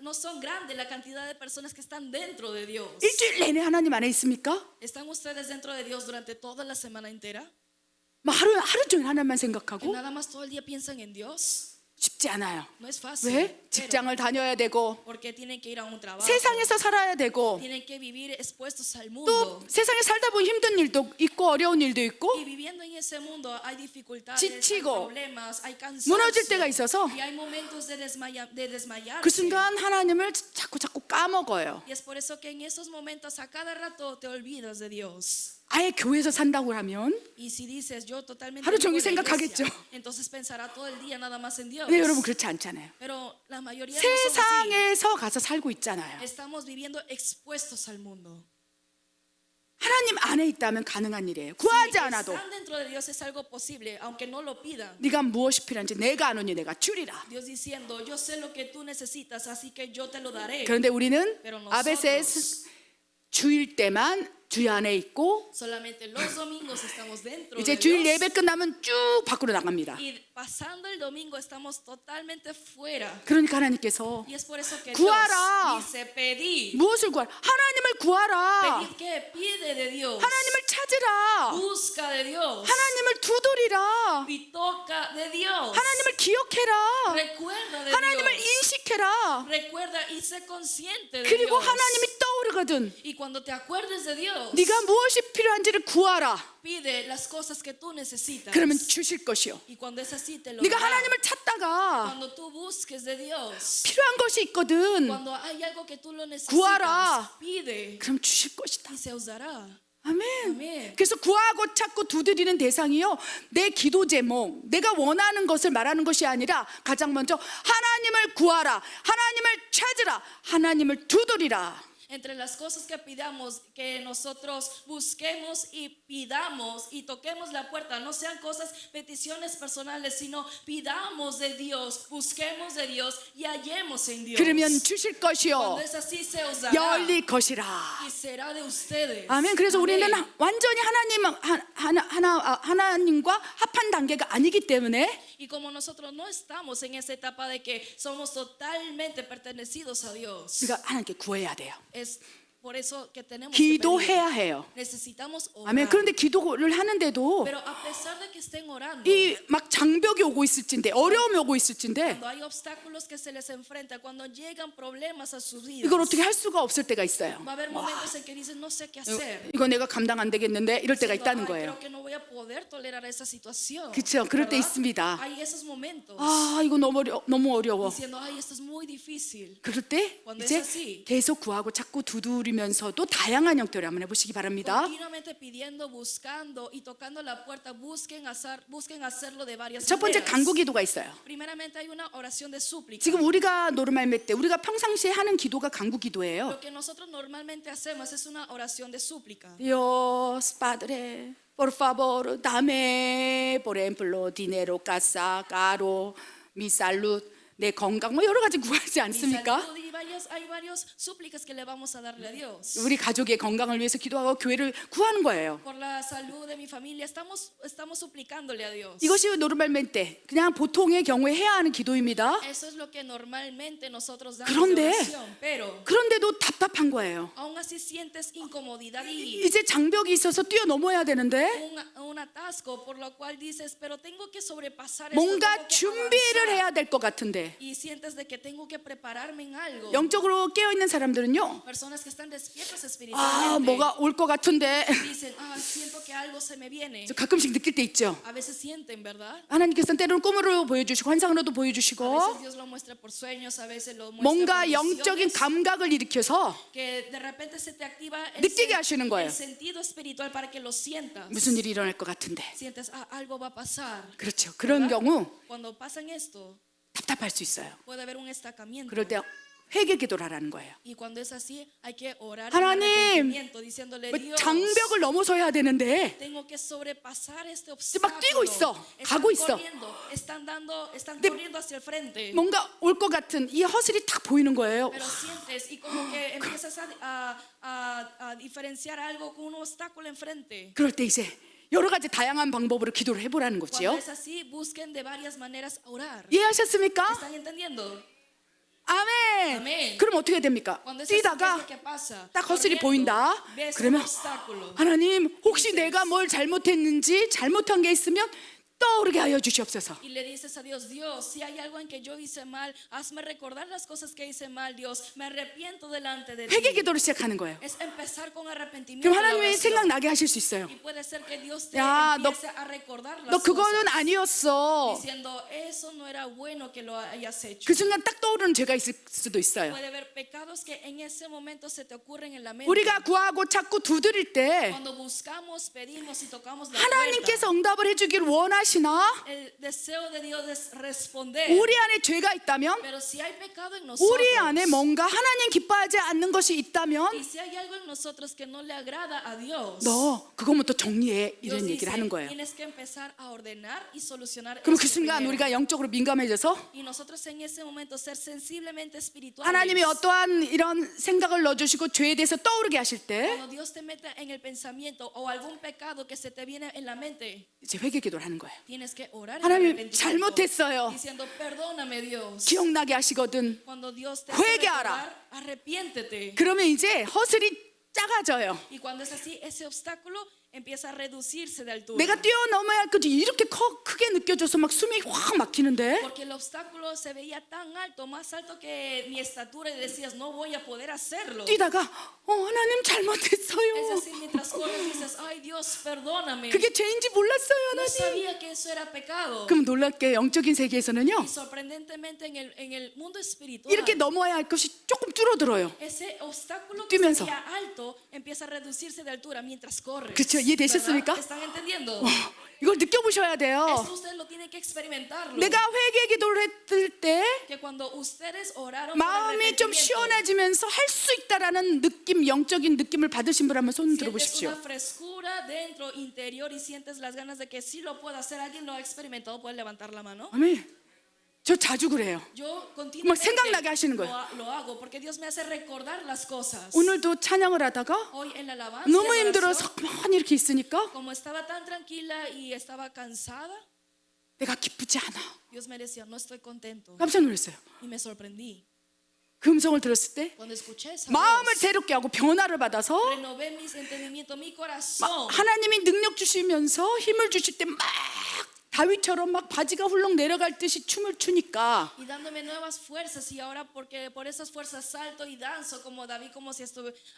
no son grandes la cantidad de personas que están dentro de Dios. 일주일 내내 하나님 안에 있습니까? ¿Están ustedes dentro de Dios durante toda la semana entera? 막 하루 종일 하나님만 ¿Que 생각하고 nada más todo el día piensan en Dios? 쉽지 않아요. No es fácil. 왜? Pero, 직장을 다녀야 되고 porque tienen que ir a un trabajo. 세상에서 살아야 되고 Tienen que vivir expuestos al 또 mundo. 세상에 살다 보면 힘든 일도 있고 어려운 일도 있고 Y viviendo en ese mundo hay dificultades, hay 지치고 problemas, hay 무너질 cansancio. 때가 있어서 Y hay momentos de desmayarse. 그 순간 하나님을 자꾸 까먹어요. Y es por eso que en esos momentos a cada rato te olvidas de Dios. 아예 교회에서 산다고 하면 Y si dices yo totalmente 하루 vivo 종일 en la iglesia, 생각하겠죠. entonces pensará todo el día nada más en Dios. 네, 여러분 그렇지 않잖아요. Pero la mayoría no son así. 세상에서 가서 살고 있잖아요. Estamos viviendo expuestos al mundo. 하나님 안에 있다면 가능한 일이에요. Si 구하지 않아도 están dentro de Dios es algo posible, aunque no lo pidan. 네가 무엇이 필요한지 내가 아노니 내가 주리라. Dios diciendo, yo sé lo que tú necesitas, así que yo te lo daré. 그런데 우리는 Pero nosotros- 아베세스 주일 때만 주일 안에 있고 Solamente los domingos estamos dentro 이제 de 주일 Dios. 예배 끝나면 쭉 밖으로 나갑니다. Y pasando el domingo estamos totalmente fuera. 그러니까 하나님께서 Y es por eso que 구하라. Dios dice, pedid. 무엇을 구하라? 하나님을 구하라. Pedid que pide de Dios. 하나님을 찾으라. Busca de Dios. 하나님을 두드리라. Y toca de Dios. 하나님을 기억해라. Recuerda de 하나님을 Dios. 인식해라. Recuerda y sé consciente de 그리고 Dios. 하나님이 떠오르거든. Y cuando te acuerdes de Dios, 네가 무엇이 필요한지를 구하라. pide las cosas que tú necesitas. 그러면 주실 것이요. Y cuando es así te lo 네가 dará. 하나님을 찾다가 Cuando tú busques de Dios, 필요한 것이 있거든. cuando hay algo que tú lo necesitas, 구하라. pide 그럼 주실 것이다. y se os dará. 아멘. 아멘. 그래서 구하고 찾고 두드리는 대상이요. 내 기도 제목, 내가 원하는 것을 말하는 것이 아니라 가장 먼저 하나님을 구하라. 하나님을 찾으라. 하나님을 두드리라. Entre las cosas que pidamos, que nosotros busquemos y pidamos y toquemos la puerta, no sean cosas, peticiones personales, sino pidamos de Dios, busquemos de Dios y hallemos en Dios. 그러면 주실 것이요. Cuando es así se os dará 열릴 것이라. y será de ustedes. 아멘. 그래서 우리는 Amén. 완전히 하나님과 합한 단계가 아니기 때문에 Y como nosotros no estamos en esa etapa de que somos totalmente pertenecidos a Dios, 우리가 하나님께 구해야 돼요. es por eso que tenemos que 기도해야 pedir. 해요. Necesitamos orar. 아멘. 그런데 기도를 하는데도 Pero a pesar de que estén orando, 이 막 장벽이 오고 있을진데 어려움이 오고 있을진데 cuando hay obstáculos que se les enfrenta, cuando llegan problemas a sus vidas, 이걸 어떻게 할 수가 없을 때가 있어요. va a haber momentos en que dicen no sé qué hacer. 이거 내가 감당 안 되겠는데 이럴 때가 Diciendo, 있다는 "Ay, 거예요. creo que no voy a poder tolerar esa situación. 그렇죠. 그럴 때 ¿Verdad? 있습니다. Hay esos momentos 아, 이거 너무 어려워. diciendo, ay, esto es muy difícil. 그럴 때 Cuando 이제 es así. 계속 구하고 자꾸 두드리면서도 다양한 형태로 한번 해보시기 바랍니다. Continuamente pidiendo, buscando y tocando la puerta, busquen hacerlo de varias 첫 번째 maneras. 간구 기도가 있어요. Primeramente hay una oración de súplica. 지금 우리가 노르말메 때 우리가 평상시에 하는 기도가 간구 기도예요. Lo que nosotros normalmente hacemos es una oración de súplica. Dios Padre, por favor, dame por ejemplo dinero, casa, carro, mi salud, 내 건강 뭐 여러 가지 구하지 Mi 않습니까? salud y hay varios súplicas que le vamos a darle a Dios. 우리 가족의 건강을 위해서 기도하고 교회를 구하는 거예요. Por la salud de mi familia estamos suplicándole a Dios. 이것이 노르말멘 때 그냥 보통의 경우에 해야 하는 기도입니다. Eso es lo que normalmente nosotros damos de 그런데 oración, pero 그런데도 답답한 거예요. aún así sientes incomodidad y 이제 장벽이 있어서 뛰어넘어야 되는데 un atasco por lo cual dices, pero tengo que sobrepasar esto, 뭔가 tengo que 준비를 avanzar. 해야 될 것 같은데 Y sientes de que tengo que prepararme en algo. 영적으로 깨어 있는 사람들은요. Personas que están despiertas 아, espiritualmente 뭐가 올 것 같은데 dicen, siento que algo se me viene. 저 가끔씩 느낄 때 있죠. A veces sienten, ¿verdad? 하나님께서는 때로는 꿈으로 보여주시고 환상으로도 A veces 보여주시고 Dios lo muestra por sueños, a veces lo muestra 뭔가 por 영적인 visiones, 감각을 일으켜서 que de repente se te activa 느끼게 하시는 거예요. el sentido espiritual para que lo sientas. 무슨 일이 일어날 것 같은데. Sientes, algo va a pasar. 그렇죠. 그런 ¿verdad? 경우 Cuando pasan esto, 답답할 수 있어요. puede haber un estancamiento. 그럴 때 회개 기도를 하라는 거예요. Y cuando es así, hay que orar en 하나님, arrepentimiento, diciéndole, 뭐 Dios, 장벽을 넘어서야 되는데 tengo que sobrepasar este 막 obstáculo. 뛰고 있어. 가고 있어. Están 근데 corriendo hacia el frente. 뭔가 올 것 같은 이 허슬이 탁 보이는 거예요. Pero sientes y como que empiezas a diferenciar algo con un obstáculo enfrente. 그럴 때 이제 여러 가지 다양한 방법으로 기도를 해보라는 Cuando 거지요. es así, busquen de varias maneras orar. 이해하셨습니까? ¿Están entendiendo? 아멘. 아멘. 그럼 어떻게 됩니까? Cuando es así, ¿qué es 뛰다가 lo que pasa? 딱 허슬이 Corriendo, 보인다. ves un 그러면 obstáculo. 하나님 혹시 내가 뭘 잘못했는지 잘못한 게 있으면 떠오르게 하여 주시옵소서. Y le dices a Dios, Dios, si hay algo en que yo hice mal, hazme recordar las cosas que hice mal, Dios. Me arrepiento delante de 회개 ti. 기도를 시작하는 거예요. Es empezar con arrepentimiento. 그럼 la 하나님이 oración. 생각나게 하실 수 있어요. Y puede ser que Dios te 야, 너- empiece a recordar 너 las 그거는 cosas, 아니었어. diciendo, eso no era bueno que lo hayas hecho. 그 순간 딱 떠오르는 죄가 있을 수도 있어요. Puede haber pecados que en ese momento se te ocurren en la mente. 우리가 구하고 찾고 두드릴 때 Cuando buscamos, pedimos y tocamos la 하나님께서 puerta, 응답을 해주기를 원하시나? el deseo de Dios es responder. 우리 안에 죄가 있다면, Pero si hay pecado en nosotros, 우리 안에 뭔가 하나님 기뻐하지 않는 것이 y 있다면 si hay algo en nosotros que no le agrada a Dios, 너 그것부터 정리해 Dios 이런 dice, 얘기를 하는 거예요. tienes que empezar a ordenar y solucionar 그럼 그 esto 순간 primero. 우리가 영적으로 민감해져서 Y nosotros en ese momento ser sensiblemente espirituales. 하나님이 어떠한 이런 생각을 넣어주시고 죄에 대해서 떠오르게 하실 때 Cuando Dios te mete en el pensamiento o algún pecado que se te viene en la mente, 이제 회개 기도를 하는 거예요. tienes que orar en 하나님, arrepentimiento, 잘못했어요. diciendo perdóname Dios. 기억나게 하시거든. Cuando Dios te hace 회개하라. recordar, arrepiéntete. 그러면 이제 허슬이 작아져요. Y cuando es así, ese obstáculo empieza a reducirse de altura. 내가 뛰어넘어야 할 것이 이렇게 크게 느껴져서 막 숨이 확 막히는데 Porque el obstáculo se veía tan alto, más alto que mi estatura, y decías, no voy a poder hacerlo. 뛰다가 하나님 Es 잘못했어요. así, mientras corres dices, ay Dios, perdóname. 그게 죄인지 몰랐어요, No 하나님. sabía que eso era pecado. 그럼 놀랍게 영적인 세계에서는요, Y sorprendentemente en el mundo espiritual, 이렇게 넘어야 할 것이 조금 줄어들어요. ese obstáculo que 뛰면서. se veía alto empieza a reducirse de altura mientras corres. 그렇죠. 이해되셨습니까? ¿Verdad? ¿Están entendiendo? 이걸 느껴보셔야 돼요. Esto ustedes lo tienen que experimentarlo. 내가 회개 기도를 했을 때 Que cuando ustedes oraron por 마음이 좀 arrepentimiento, 시원해지면서 할 수 있다라는 느낌, 영적인 느낌을 받으신 분 한번 손 sientes 들어보십시오. una frescura dentro interior y sientes las ganas de que sí lo puedo hacer. ¿Alguien lo ha experimentado? ¿Puede levantar la mano? 아멘. 저 자주 그래요. Yo 막 continuamente 생각나게 하시는 거예요. lo hago porque Dios me hace recordar las cosas. 오늘도 찬양을 하다가 Hoy en la alabanza, 너무 en la 힘들어서 oración, 가만히 이렇게 있으니까 como estaba tan tranquila y estaba cansada, 내가 기쁘지 않아. Dios me decía, no estoy contento. 깜짝 놀랐어요. Y me sorprendí. 그 음성을 들었을 때 Cuando escuché esa 마음을 voz, 새롭게 하고 변화를 받아서 renové mi entendimiento, mi corazón. 하나님이 능력 주시면서 힘을 주실 때 막 다윗처럼 막 바지가 훌렁 내려갈 듯이 춤을 추니까 Y dándome nuevas fuerzas, y ahora porque por esas fuerzas salto y danzo como David, como si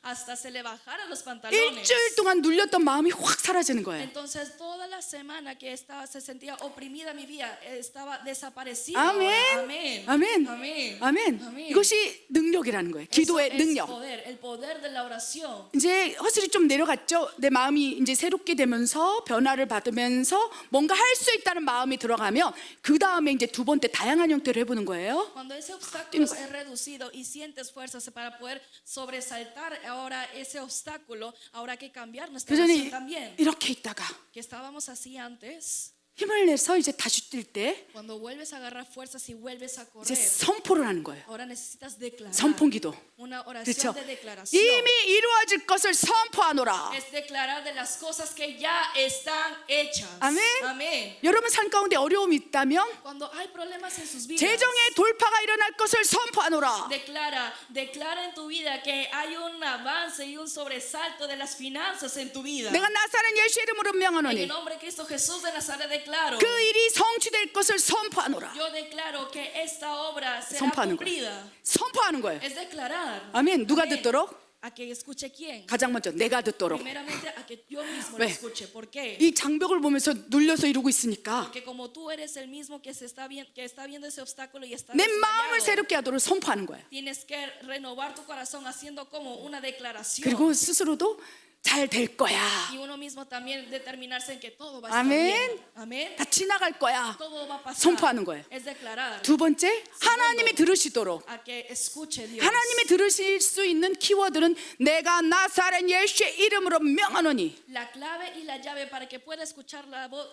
hasta se le bajaran los pantalones. 일주일 동안 눌렸던 마음이 확 사라지는 거예요. Entonces toda la semana que se sentía oprimida mi vida estaba desaparecida. 아멘. ahora. Amén. 아멘. Amén. 아멘. Amén. 이것이 능력이라는 거예요. Eso 기도의 es 능력. poder, el poder de la oración. 이제 허슬이 좀 내려갔죠. 내 마음이 이제 새롭게 되면서 변화를 받으면서 뭔가 할 수 있다는 마음이 들어가면 그 다음에 이제 두 번째 다양한 형태로 해보는 거예요. Cuando ese obstáculo es reducido y sientes fuerzas para poder sobresaltar ahora ese obstáculo, ahora hay que cambiar nuestra 그 전에 oración también. 이렇게 있다가 Que estábamos así antes, 힘을 내서 이제 다시 뛸 때 Cuando vuelves a agarrar fuerzas y vuelves a 이제 correr, 선포를 하는 거예요. ahora necesitas declarar. 선포기도. Una 그렇죠? oración de declaración. 이미 이루어질 것을 선포하노라. Es declarar de las cosas que ya están hechas. 아멘. Amén. 여러분 삶 가운데 어려움이 있다면 Cuando hay problemas en sus vidas, 재정의 돌파가 일어날 것을 선포하노라. declara en tu vida que hay un avance y un sobresalto de las finanzas en tu vida. 내가 나사렛 예수 이름으로 En el 명하노니 nombre de Cristo Jesús de Nazaret declaro. 그 일이 성취될 것을 선포하노라. Yo declaro que esta obra será 선포하는 거예요. cumplida. 선포하는 거예요. Es declarar. 아멘. 누가 Amén. 듣도록? A que escuche quién. 가장 먼저 내가 듣도록. Primeramente a que yo mismo lo 왜? escuche. ¿Por qué? 이 장벽을 보면서 눌려서 이루고 있으니까 Porque como tú eres el mismo que está viendo ese obstáculo y está 내 마음을 desmayado, 새롭게 하도록 선포하는 거예요. tienes que renovar tu corazón haciendo como una declaración. 그리고 스스로도 잘 될 거야. Y uno mismo también determinarse en que todo va a estar 아멘. bien. Amén. 다 지나갈 거야. Todo va a pasar. 선포하는 거예요. Es declarar. 두 번째, 하나님이 들으시도록. A que escuche Dios. 하나님이 들으실 수 있는 키워드는 내가 나사렛 예수의 이름으로 명하노니. La clave y la llave para que pueda escuchar la voz,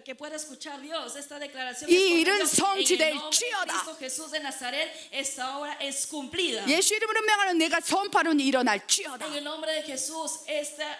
que pueda escuchar Dios esta declaración 이 es porque 일은 Dios, en el nombre de 성취될지어다. Cristo Jesús de Nazaret esta obra es cumplida. 예수 이름으로 명하는 내가 선포하노니 일어날지어다. En el nombre de Jesús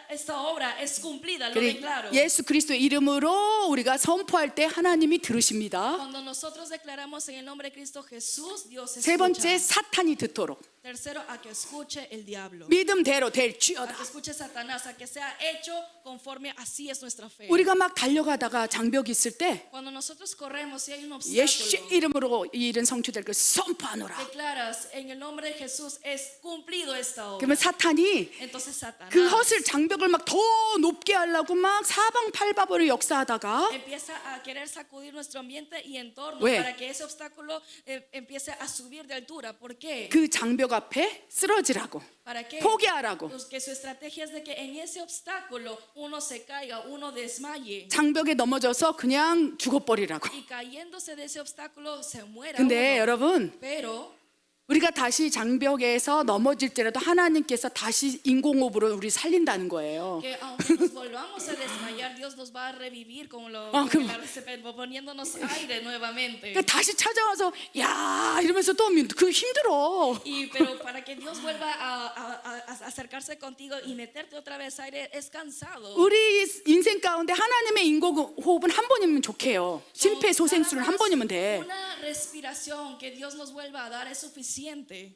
esta obra es cumplida, lo 그리고 declaro. 예수 그리스도의 이름으로 우리가 선포할 때 하나님이 들으십니다. Cuando nosotros declaramos en el nombre de Cristo Jesús, Dios 세 번째, escucha. 사탄이 듣도록. Tercero, a que escuche el diablo. 믿음대로 A que 될지어다. escuche Satanás, a que sea hecho conforme así es nuestra fe. 우리가 막 달려가다가 장벽이 있을 때 Cuando nosotros corremos y hay un 예수 obstáculo, 이름으로 이 일은 성취될 걸 선포하노라. declaras en el nombre de Jesús es cumplido esta obra. 그러면 사탄이 Entonces Satanás 그것을 장벽을 막 더 높게 하려고 막 사방팔방으로 역사하다가 empieza a querer sacudir nuestro ambiente y entorno 왜? para que ese obstáculo empiece a subir de altura. ¿Por qué? 그 장벽 앞에 쓰러지라고 ¿Para qué? 포기하라고. Pues que su estrategia es de que en ese obstáculo uno se caiga, uno desmaye. 장벽에 넘어져서 그냥 죽어버리라고. Y cayéndose de ese obstáculo se muera 근데 uno. 여러분, Pero 우리가 다시 장벽에서 넘어질지라도 하나님께서 다시 인공호흡으로 우리 살린다는 거예요. que aunque nos volvamos a desmayar, Dios nos va a revivir como 그럼- la RCP, poniéndonos aire nuevamente. 그러니까 다시 찾아와서 야 이러면서 또 그 힘들어. Pero para que Dios vuelva a acercarse contigo y meterte otra vez aire es cansado. 우리 인생 가운데 하나님의 인공호흡은 한 번이면 좋게요. 심폐소생술은 한 번이면 돼. Una respiración que Dios nos vuelva a dar es suficiente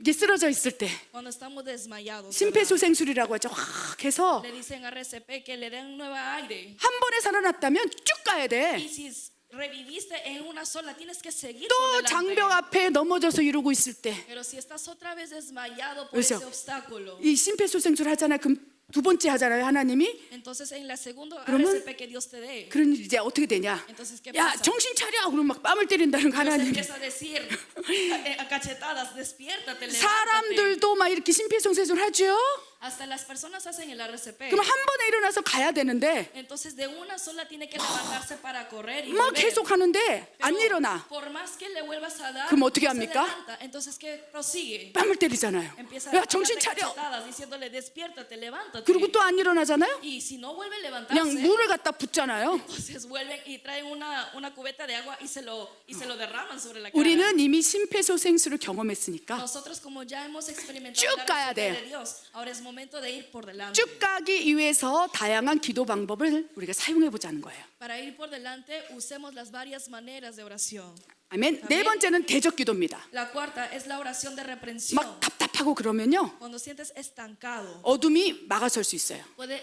이게 쓰러져 있을 때 cuando estamos desmayados. ¿verdad? 심폐소생술이라고 하죠. 확 해서 Le dicen a RCP que le den nueva aire. 한 번에 살아났다면 쭉 가야 Y 돼. si reviviste en una sola, tienes que seguir 또 por 장벽 delante. 앞에 넘어져서 이러고 있을 때 이 Pero si estás otra vez desmayado por 그렇죠. ese obstáculo, 심폐소생술 하잖아요. 그럼 두 번째 하잖아요. 하나님이. entonces en la segunda 그러면- RCP que Dios te dé, 그런 일 이제 어떻게 되냐? entonces ¿qué 야 pasa? 정신 차려. 그러면 막 뺨을 때린다는 거 Dios 하나님. empieza a decir a cachetadas, despiértate, levántate. 사람들도 막 이렇게 심폐소생술 하죠. Hasta las personas hacen el RCP. 그럼 한 번에 일어나서 가야 되는데 Entonces de una sola tiene que levantarse para correr y 막 volver. 계속 하는데 안 Pero 일어나. por más que le vuelvas a dar, 그럼 어떻게 no se 합니까? levanta. Entonces que prosigue. 뺨을 때리잖아요. Empieza 야 a 정신 darte 차려. cachetadas diciéndole despiértate, levántate. 그리고 또 안 일어나잖아요. Y si no vuelve a 그냥 levantarse, 물을 갖다 붓잖아요. entonces vuelven y traen una cubeta de agua y se lo derraman sobre la cara. 우리는 이미 심폐소생술을 경험했으니까 Nosotros como ya hemos experimentado 쭉 la 가야 respuesta 돼. de Dios, ahora es momento de ir por delante. 쭉 가기 위해서 다양한 기도 방법을 우리가 사용해 보자는 거예요. Para ir por delante, usemos las varias maneras de oración. 아멘. 네 번째는 대적 기도입니다. La cuarta es la oración de reprensión. 막 답답하고 그러면요. Cuando sientes estancado, 어둠이 막아설 수 있어요. puede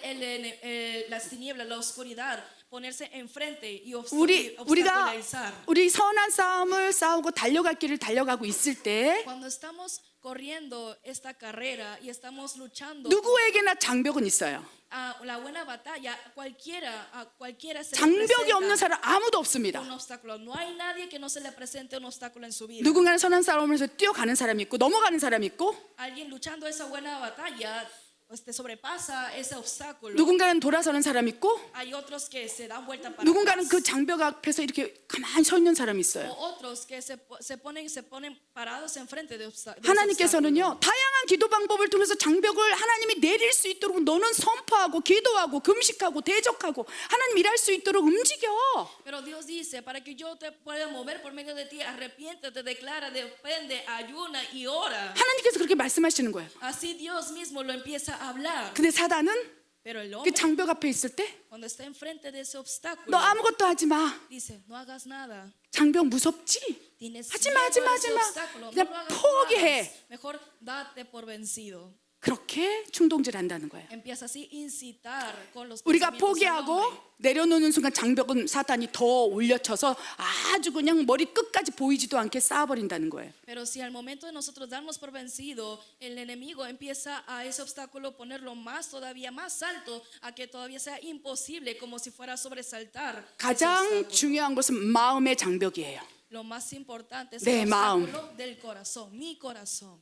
las tinieblas, la oscuridad, ponerse enfrente y 우리가 obstaculizar. 우리 선한 싸움을 싸우고 달려갈 길을 달려가고 있을 때 Cuando estamos corriendo esta carrera y estamos luchando 누구에게나 장벽은 있어요. a la buena batalla, a cualquiera se le 장벽이 presenta 없는 사람 아무도 없습니다. un obstáculo. No hay nadie que no se le presente un obstáculo en su vida. 누군가는 선한 싸움에서 뛰어가는 사람이 있고 넘어가는 사람이 있고 Alguien luchando esa buena batalla sobrepasa ese obstáculo. 누군가는 돌아서는 사람 있고 Hay otros que se dan vuelta para 누군가는 atrás. 그 장벽 앞에서 이렇게 가만히 서 있는 사람이 O 있어요. otros que se ponen parados enfrente de ese obstáculo. 하나님께서는요, 다양한 기도 방법을 통해서 장벽을 하나님이 내릴 수 있도록 너는 선포하고 기도하고 금식하고 대적하고 하나님 일할 수 있도록 움직여. Pero Dios dice, para que yo te pueda mover por medio de ti, arrepiéntete, declara, depende, ayuna y ora. 하나님께서 그렇게 말씀하시는 거예요. Así Dios mismo lo empieza a hablar. 근데 사단은 Pero el 그 hombre, 장벽 앞에 있을 때 너 cuando está enfrente de ese obstáculo, 아무것도 하지 마. dice, no hagas nada. 장벽 무섭지? Tienes 하지 miedo 마, a ese 하지 마. obstáculo, no 그냥 lo hagas, no lo 포기해. hagas. Mejor date por vencido. 그렇게 충동질 한다는 거예요. Empieza así a incitar con los 우리가 pensamientos del 포기하고 hombre. 내려놓는 순간 장벽은 사단이 더 올려쳐서 아주 그냥 머리 끝까지 보이지도 않게 쌓아버린다는 거예요. Pero si al momento de nosotros darnos por vencido, el enemigo empieza a ese obstáculo ponerlo más, todavía más alto, a que todavía sea imposible, como si fuera a sobresaltar. ese 가장 obstáculo. 중요한 것은 마음의 장벽이에요. Lo más importante es 네, el 마음. obstáculo del corazón, mi corazón.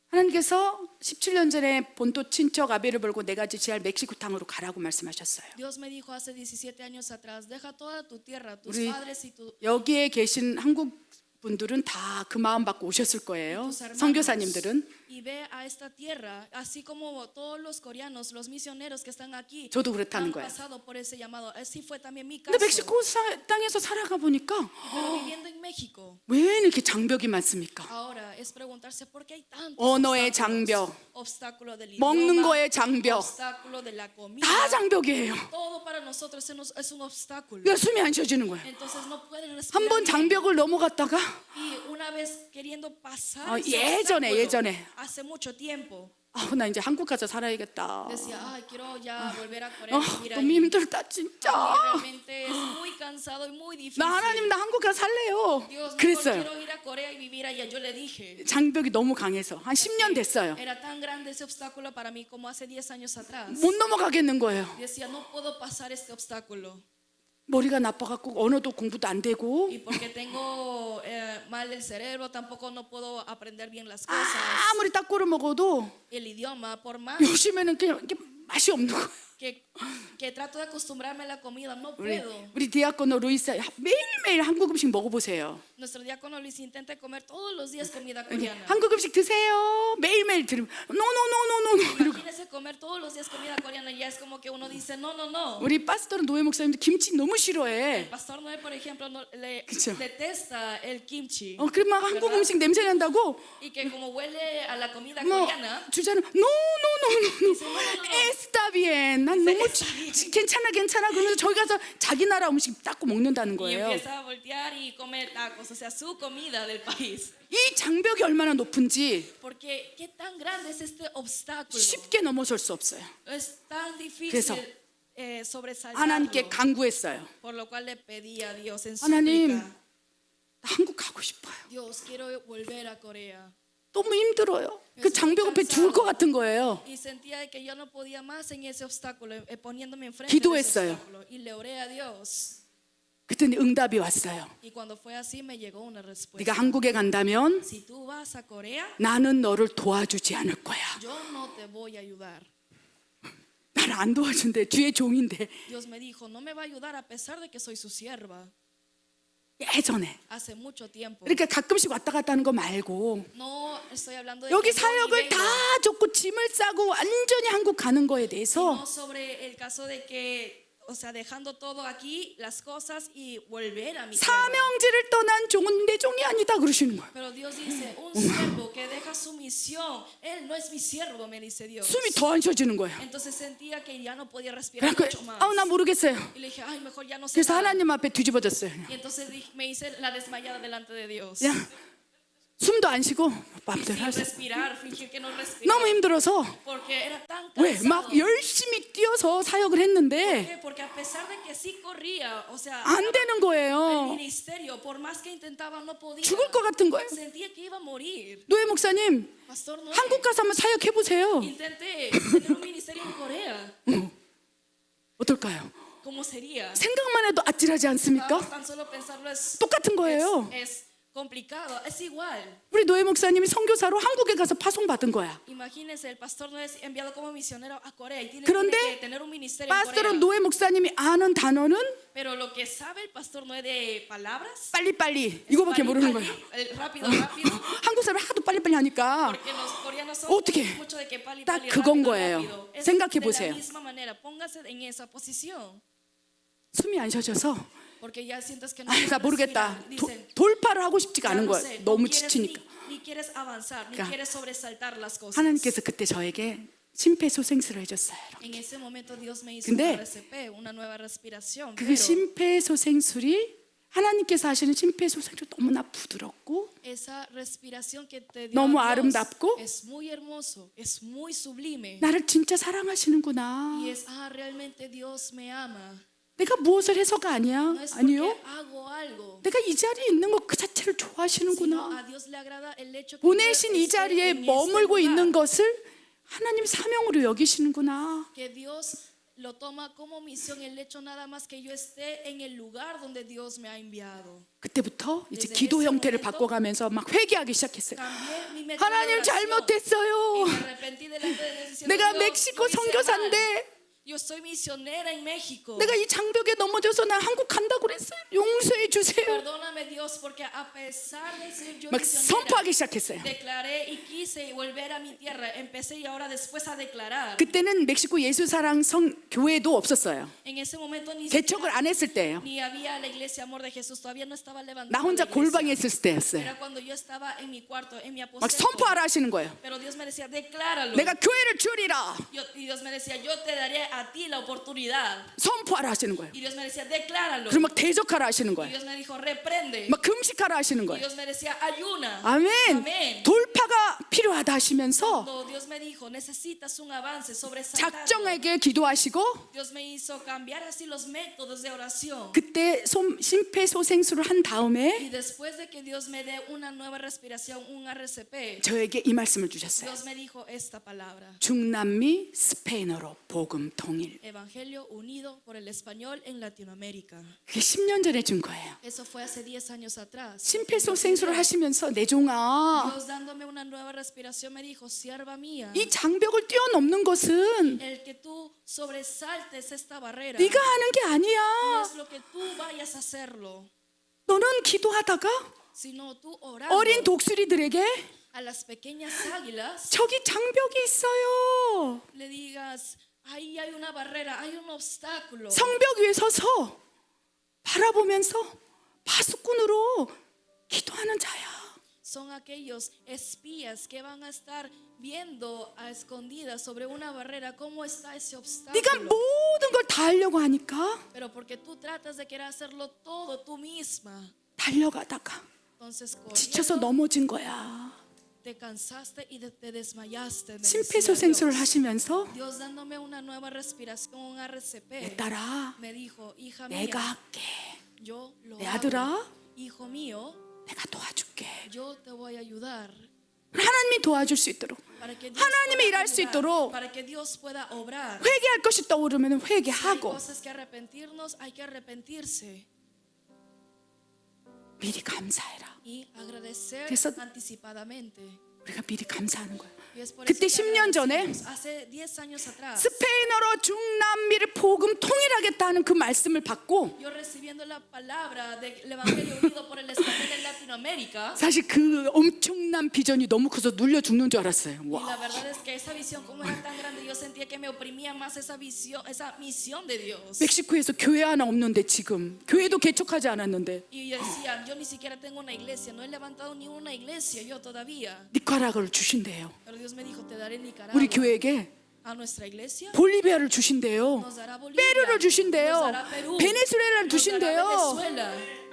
하나님께서 17년 전에 본토 친척 아벨을 벌고 내가 지지할 멕시코 땅으로 가라고 말씀하셨어요. Dios me dijo hace 17 años atrás, deja toda tu tierra, tus 우리 padres y tu 여기에 계신 한국 분들은 다 그 마음 받고 오셨을 거예요. tus hermanos, 선교사님들은. y ve a esta tierra, así como todos los coreanos, los misioneros que están aquí, 저도 그렇다는 han 거예요. pasado por ese llamado. Así fue también mi 근데 caso. 멕시코 땅에서 살아가 보니까 Pero viviendo en México, 왜 이렇게 장벽이 많습니까? ahora es preguntarse por qué hay tantos 언어의 obstáculos. 장벽, Obstáculo del 먹는 idioma, 거의 장벽, obstáculo de la comida. 다 장벽이에요. Todo para nosotros es un obstáculo. 그러니까 숨이 안 쉬어지는 거예요. Entonces no pueden 한 respirar 번 bien. 장벽을 넘어갔다가 Y una vez queriendo pasar 아, ese 예전에, obstáculo, 예전에. hace mucho tiempo, 나 이제 한국 가서 살아야겠다. decía, ay, quiero ya volver a Corea, vivir 너무 ahí. 힘들다 진짜. Aquí realmente es muy cansado y muy difícil. 나 하나님 나 한국 가서 살래요. Dios, mejor 그랬어요. quiero ir a Corea y vivir allá. Yo le dije, 장벽이 너무 강해서 한 10년 됐어요. era tan grande ese obstáculo para mí como hace 10 años atrás. 못 넘어가겠는 거예요. Decía, no puedo pasar este obstáculo. 머리가 나빠갖고 언어도 공부도 안 되고 Y porque tengo mal el cerebro, tampoco no puedo aprender bien las cosas. 아무리 딱꼬를 먹어도 El idioma, por más 요즘에는 그냥 이렇게 맛이 없는 거예요. que trato de acostumbrarme a la comida, no 우리, puedo. 우리 디아코노 루이스 매일매일 한국 음식 먹어보세요. Nuestro diácono Luis intenta comer todos los días comida 이렇게 coreana. 한국 음식 드세요. 매일매일 들으면 노노노노노노 이러고. Imagínese comer todos los días comida coreana, ya es como que uno dice, no, no, no. 우리 파스토르 노예 목사님도 김치 너무 El 싫어해. pastor Noé, por ejemplo, le 그쵸. detesta el kimchi. 그러면 막 한국 ¿verdad? 음식 냄새 난다고 Y que como huele a la comida 뭐 coreana, 주자는 노노노노노 에스타비엔 난 너무 괜찮아 그러면서 저기 가서 자기 나라 음식 닦고 먹는다는 y 거예요. empieza a voltear y comer tacos, o sea, su comida del país. 이 장벽이 얼마나 높은지 Porque qué tan grande es este obstáculo. 쉽게 넘어설 수 없어요. Es tan difícil 그래서 sobresaltarlo. 하나님께 간구했어요. Por lo cual le pedí a Dios en 하나님, súplica, 나 한국 가고 싶어요. Dios, quiero volver a Corea. 너무 힘들어요. 그 장벽 앞에 죽을 것 같은 거예요. Y sentía que yo no podía más en ese obstáculo, poniéndome enfrente de ese 기도했어요. obstáculo. Y le oré a Dios. 그랬더니 응답이 왔어요. Y cuando fue así me llegó una 네가 respuesta. 한국에 간다면 Si tú vas a Corea, 나는 너를 도와주지 않을 거야. yo no te voy a ayudar. 나를 안 도와준대. 주의 종인데. Dios me dijo, no me va a ayudar a pesar de que soy su sierva. 예전에. Hace mucho tiempo. 그러니까 가끔씩 왔다 갔다 하는 거 말고 No estoy hablando de 여기 que voy y 사역을 vengo, 다 줬고 짐을 싸고 완전히 한국 가는 거에 대해서 sino sobre el caso de que, o sea, dejando todo aquí, las cosas y volver a mi tierra. 사명지를 떠난 종은 내 종이 아니다 그러시는 거예요. Pero Dios dice, un siervo que deja su misión, él no es mi siervo, me dice Dios. 숨이 더 안 쉬어지는 거예요. Entonces sentía que ya no podía respirar 그러니까 mucho más. 나 모르겠어요. Y le dije, ay, mejor ya no sé 그래서 nada. 하나님 앞에 뒤집어졌어요. Y entonces me hice la desmayada delante de Dios. 그냥 숨도 안 쉬고 마음대로 Sin 하세요. respirar, fingir que no respiraba. 너무 힘들어서 Porque era tan 왜 cansado. 막 열심히 뛰어서 사역을 했는데 Porque a pesar de que sí corría, o sea, 안 되는 el 거예요. ministerio, por más que intentaba, no podía. 죽을 것 같은 거예요. Sentía que iba a morir. 노예 목사님 Pastor, no. 한국 가서 한번 사역해 보세요. Intenté tener un ministerio en Corea. 어떨까요? ¿Cómo sería? 생각만 해도 아찔하지 않습니까? Tan solo pensarlo es 똑같은 거예요. es complicado. Es igual. 우리 노예 목사님이 선교사로 한국에 가서 파송받은 거야. Imagínense, el pastor no es enviado como misionero a Corea y tiene 그런데 que tener un ministerio en 파스터로 Corea. 노예 목사님이 아는 단어는 Pero lo que sabe el pastor no es de palabras. 빨리빨리 이거밖에 모르는 거야. Rápido, rápido. 한국 사람이 하도 빨리빨리 하니까 Porque los coreanos son 어떻게 mucho de que pali, 딱 pali, 그건 rápido, 거예요. rápido. Es 생각해 de la 보세요. misma manera, póngase en esa posición. 숨이 안 쉬어져서 Porque ya sientes que no 아, 나 puedes 모르겠다. respirar. Dicen, 돌파를 하고 싶지가 ya 않은 no 거야. sé, 너무 no quieres 지치니까. ni quieres avanzar, ni 그러니까 quieres sobresaltar las cosas. 하나님께서 그때 저에게 심폐소생술을 해줬어요. En ese momento Dios me hizo 근데 un RCP, una nueva respiración. 그 Pero 심폐소생술이 하나님께서 하시는 심폐소생술 너무나 부드럽고 esa respiración que te dio 너무 Dios 아름답고 es muy hermoso, es muy sublime. 나를 진짜 사랑하시는구나. Y es, realmente Dios me ama. 내가 무엇을 해서가 아니야. No es porque 아니요. hago algo, 내가 이 자리에 있는 것 그 자체를 sino 좋아하시는구나. a Dios le agrada el hecho que 보내신 yo 이 esté 자리에 en este 머물고 lugar, 있는 것을 하나님 사명으로 여기시는구나. que Dios lo toma como misión el hecho nada más que yo esté en el lugar donde Dios me ha enviado. 그때부터 이제 desde 기도 ese 형태를 momento, 바꿔가면서 막 회개하기 시작했어요. Cambié mi método de 하나님 oración 잘못했어요. y me arrepentí delante de Dios diciendo, 내가 Dios, 멕시코 lo hice mal. 선교사인데 Yo soy misionera en México. 내가 이 장벽에 넘어져서 나 한국 간다고 그랬어요. 용서해 주세요. Perdóname Dios porque a pesar de ser yo 막 misionera, 선포하기 시작했어요. declaré y quise volver a mi tierra. Empecé y ahora después a declarar. 그때는 멕시코 예수사랑 교회도 없었어요. En ese momento ni 개척을 안 했을 때예요. ni había la iglesia Amor de Jesús, todavía no estaba levantando 나 혼자 la iglesia. 골방에 있을 때였어요. Era cuando yo estaba en mi cuarto, en mi 막 aposento. 선포하라 하시는 거예요. Pero Dios me decía, decláralo. 내가 교회를 주리라. Y Dios me decía, yo te daré a ti la oportunidad. 선포하라 하시는 거예요. Y Dios me decía, decláralo. 그리고 막 대적하라 하시는 Y 거예요. Dios me dijo, reprende. 막 금식하라 하시는 Y 거예요. Dios me decía, ayuna. 아멘. Amén. 돌파가 필요하다 하시면서 Cuando Dios me dijo, necesitas un avance, sobresaltar. 작정하게 기도하시고 Dios me hizo cambiar así los métodos de oración. 그때 심폐소생술을 한 Y 다음에 después de que Dios me dé una nueva respiración, un RCP, 저에게 이 말씀을 주셨어요. Dios me dijo esta palabra. 중남미 스페인어로 복음 통일. Evangelio unido por el español en Latinoamérica. 그게 10년 전에 준 거예요. Eso fue hace 10 años atrás. 심폐소생술을 하시면서 내 종아, Dios dándome una nueva respiración me dijo, sierva mía, 이 장벽을 뛰어넘는 것은 el que tú sobresaltes esta barrera 네가 하는 게 no 아니야. es lo que tú vayas a hacerlo, 너는 기도하다가 sino tú orando 어린 독수리들에게 a las pequeñas águilas 저기 장벽이 있어요. le digas, ahí hay una barrera, hay un obstáculo. 성벽 위에 서서 바라보면서 파수꾼으로 기도하는 자야. Son aquellos espías que van a estar viendo a escondidas sobre una barrera cómo está ese 네가 obstáculo. 모든 걸 다 하려고 하니까 Pero porque tú tratas de querer hacerlo todo tú misma, 달려가다가 entonces 지쳐서 corriendo, 넘어진 거야. te cansaste y te desmayaste. me decía 심폐소생술을 Dios. 하시면서 Dios dándome una nueva respiración, un 내 RCP, 딸아, me dijo, hija mía, 내가 할게. yo lo 내 hago. 아들아, Hijo mío, 내가 도와줄게. yo te voy a ayudar. 하나님이 도와줄 수 있도록, Para que Dios 하나님이 pueda 일할 수 ayudar, 있도록 para que Dios pueda obrar. 회개할 것이 떠오르면 Si hay 회개하고 cosas que arrepentirnos, hay que arrepentirse 미리 감사해라. y agradecer 그래서 anticipadamente. 우리가 미리 감사하는 거야. Y es por 그때 eso que 10년 전에 agradecemos. Hace 10 años atrás, 스페인어로 중남미를 복음 통일하겠다는 그 말씀을 받고 yo recibiendo la palabra del Evangelio unido por el español en Latinoamérica, 사실 그 엄청난 비전이 너무 커서 눌려 죽는 줄 알았어요. y la 와. verdad es que esa visión como era tan grande, yo sentía que me oprimía más esa visión, esa misión de Dios. 멕시코에서 교회 하나 없는데 지금 교회도 개척하지 않았는데 Y yo decía, yo ni siquiera tengo una iglesia, no he levantado ni una iglesia yo todavía. 니카라과를 주신대요. Pero Dios me dijo, te daré Nicaragua. 우리 교회에게 A nuestra iglesia 볼리비아를 주신대요. nos dará Bolivia, 페루를 주신대요. nos dará Perú, 베네수엘라를 nos dará 주신대요. Venezuela.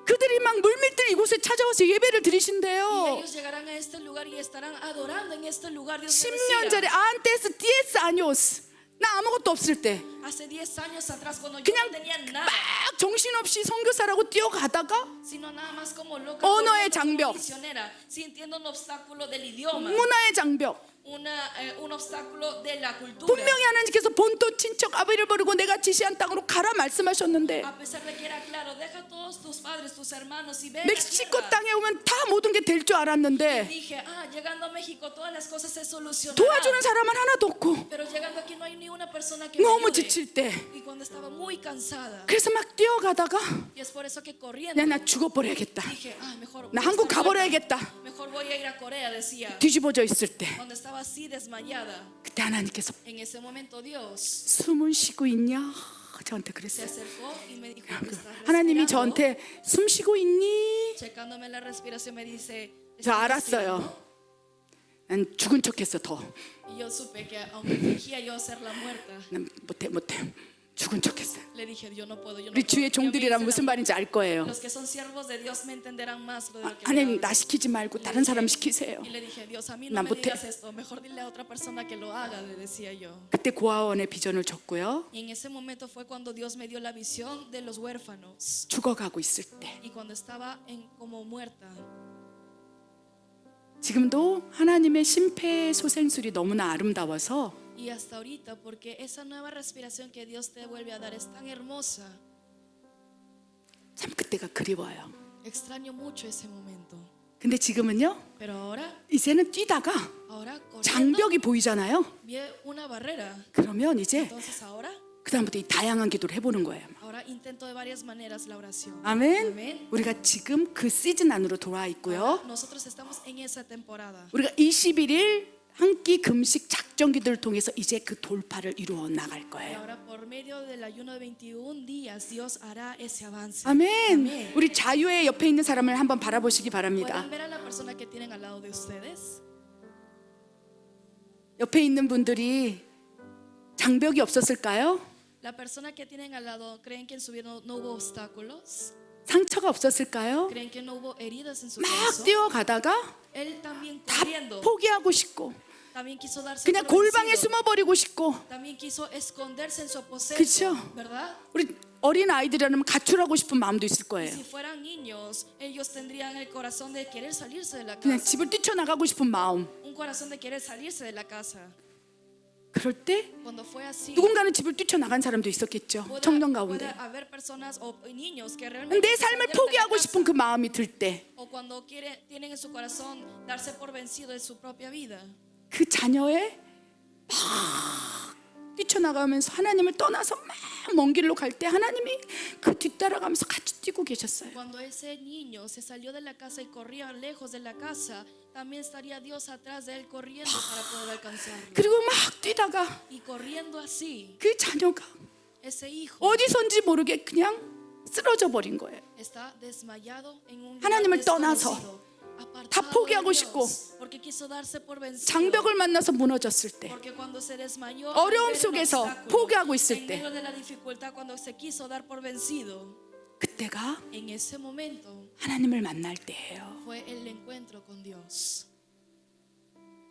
그들이 막 물밀들 이곳에 찾아와서 예배를 Y 드리신대요. ellos llegarán a este lugar y estarán adorando en este lugar. Dios me 10년 decía, 전에 안테스 디에스 아니오스 나 아무것도 없을 때 hace 10 años atrás cuando yo 그냥 no tenía nada, 막 정신없이 선교사라고 뛰어가다가 sino nada más como loca 언어의 corriendo como 장벽. misionera, sintiendo un obstáculo del idioma, 문화의 장벽. un obstáculo de la cultura. 분명히 하나님께서 본토 친척 아비를 버리고 내가 지시한 땅으로 가라 말씀하셨는데 A pesar de que era claro, deja todos tus padres, tus hermanos y ven a 멕시코 tierra. 땅에 오면 다 모든 게 될 줄 알았는데 Dije, llegando a México todas las cosas se solucionarán. 도와주는 사람은 하나도 없고 Pero llegando aquí no hay ni una persona que me 너무 ayude. 지칠 때 Y cuando estaba muy cansada, 그래서 막 뛰어가다가 y es por eso que corriendo 야 나 죽어버려야겠다. dije, mejor 나 voy a 한국 estar muerta. 가버려야겠다. Mejor voy a ir a Corea, decía. 뒤집어져 있을 때 Cuando estaba así desmayada, 그때 하나님께서 en ese momento Dios 숨은 쉬고 있냐 저한테 se 그랬어요. acercó y me dijo, ¿estás 하나님이 respirando? 저한테 숨 쉬고 있니? Checándome la respiración me dice, 저 ¿estás 알았어요. respirando? 난 죽은 척했어 더. Y yo supe que aunque fingía yo ser la muerta, 난 못해. 죽은 척했어요. le dije, yo no puedo, yo no 우리 puedo. 주의 Yo me 종들이란 hice 무슨 la- 말인지 알 거예요. Los que son siervos de Dios me entenderán más lo de lo que me 하나님 hablan. 나 시키지 말고 다른 사람 시키세요. Y le dije, Dios, a mí 난 no me 못해. digas esto, mejor dile a otra persona que lo haga, le decía yo. 그때 고아원의 비전을 줬고요. Y en ese momento fue cuando Dios me dio la visión de los huérfanos. 죽어가고 있을 때 Y cuando estaba como muerta. 지금도 하나님의 심폐소생술이 너무나 아름다워서 Y hasta ahorita, porque esa nueva respiración que Dios te vuelve a dar es tan hermosa, 참 그때가 그리워요. extraño mucho ese momento. 근데 지금은요, Pero ahora 이제는 뛰다가 corriendo, 장벽이 보이잖아요. vi una barrera. 그러면 이제 Entonces ahora 그다음부터 이 다양한 기도를 해보는 거예요. Ahora intento de varias maneras la oración. 아멘. Amén. 우리가 지금 그 시즌 안으로 돌아와 있고요. Nosotros estamos en esa temporada. 우리가 21일 한 끼 금식 작정 기도를 통해서 이제 그 돌파를 이루어 나갈 Y 거예요. ahora por medio del ayuno de 21 días Dios hará ese avance. 아멘. Amén. 우리 자유의 옆에 있는 사람을 한번 바라보시기 바랍니다. ¿Pueden ver a la persona que tienen al lado de ustedes? 옆에 있는 분들이 장벽이 없었을까요? La persona que tienen al lado, ¿creen que en su vida no hubo obstáculos? 상처가 없었을까요? ¿Creen que no hubo heridas en su 막 corazón? 뛰어가다가 Él también 다 corriendo, 포기하고 싶고 también quiso darse 그냥 por 골방에 vencido. 숨어버리고 싶고 También quiso esconderse en su aposento, 그쵸? ¿verdad? 우리 어린 아이들이라면 가출하고 싶은 마음도 있을 거예요. Si fueran niños, ellos tendrían el corazón de querer salirse de la 그냥 casa, 집을 뛰쳐나가고 싶은 마음. un corazón de querer salirse de la casa. 그럴 때 Cuando fue así, 누군가는 집을 뛰쳐나간 사람도 있었겠죠. 청년 가운데. puede haber personas o niños que realmente 내 se 삶을 salieron de la 포기하고 casa, 싶은 그 마음이 들 때 그 o cuando tienen en su corazón darse por vencido de su propia vida. 자녀의 막 뛰쳐나가면서 하나님을 떠나서 막 먼 길로 갈 때 하나님이 그 뒤따라가면서 같이 뛰고 계셨어요. Cuando ese niño se salió de la casa y corría lejos de la casa, también estaría Dios atrás de él corriendo para poder alcanzarlo. 그리고 막 뛰다가 Y corriendo así, 그 자녀가 ese hijo 어디선지 모르게 그냥 쓰러져 버린 거예요. está desmayado en un 하나님을 lugar 떠나서 desconocido, apartado 다 포기하고 de 싶고 Dios, porque quiso darse por vencido. 장벽을 만나서 무너졌을 때 Porque cuando se desmayó, 어려움 al ver el 속에서 obstáculo, 포기하고 있을 en 때 medio de la dificultad, cuando se quiso dar por vencido, 그때가 en ese momento 하나님을 만날 때예요. fue el encuentro con Dios.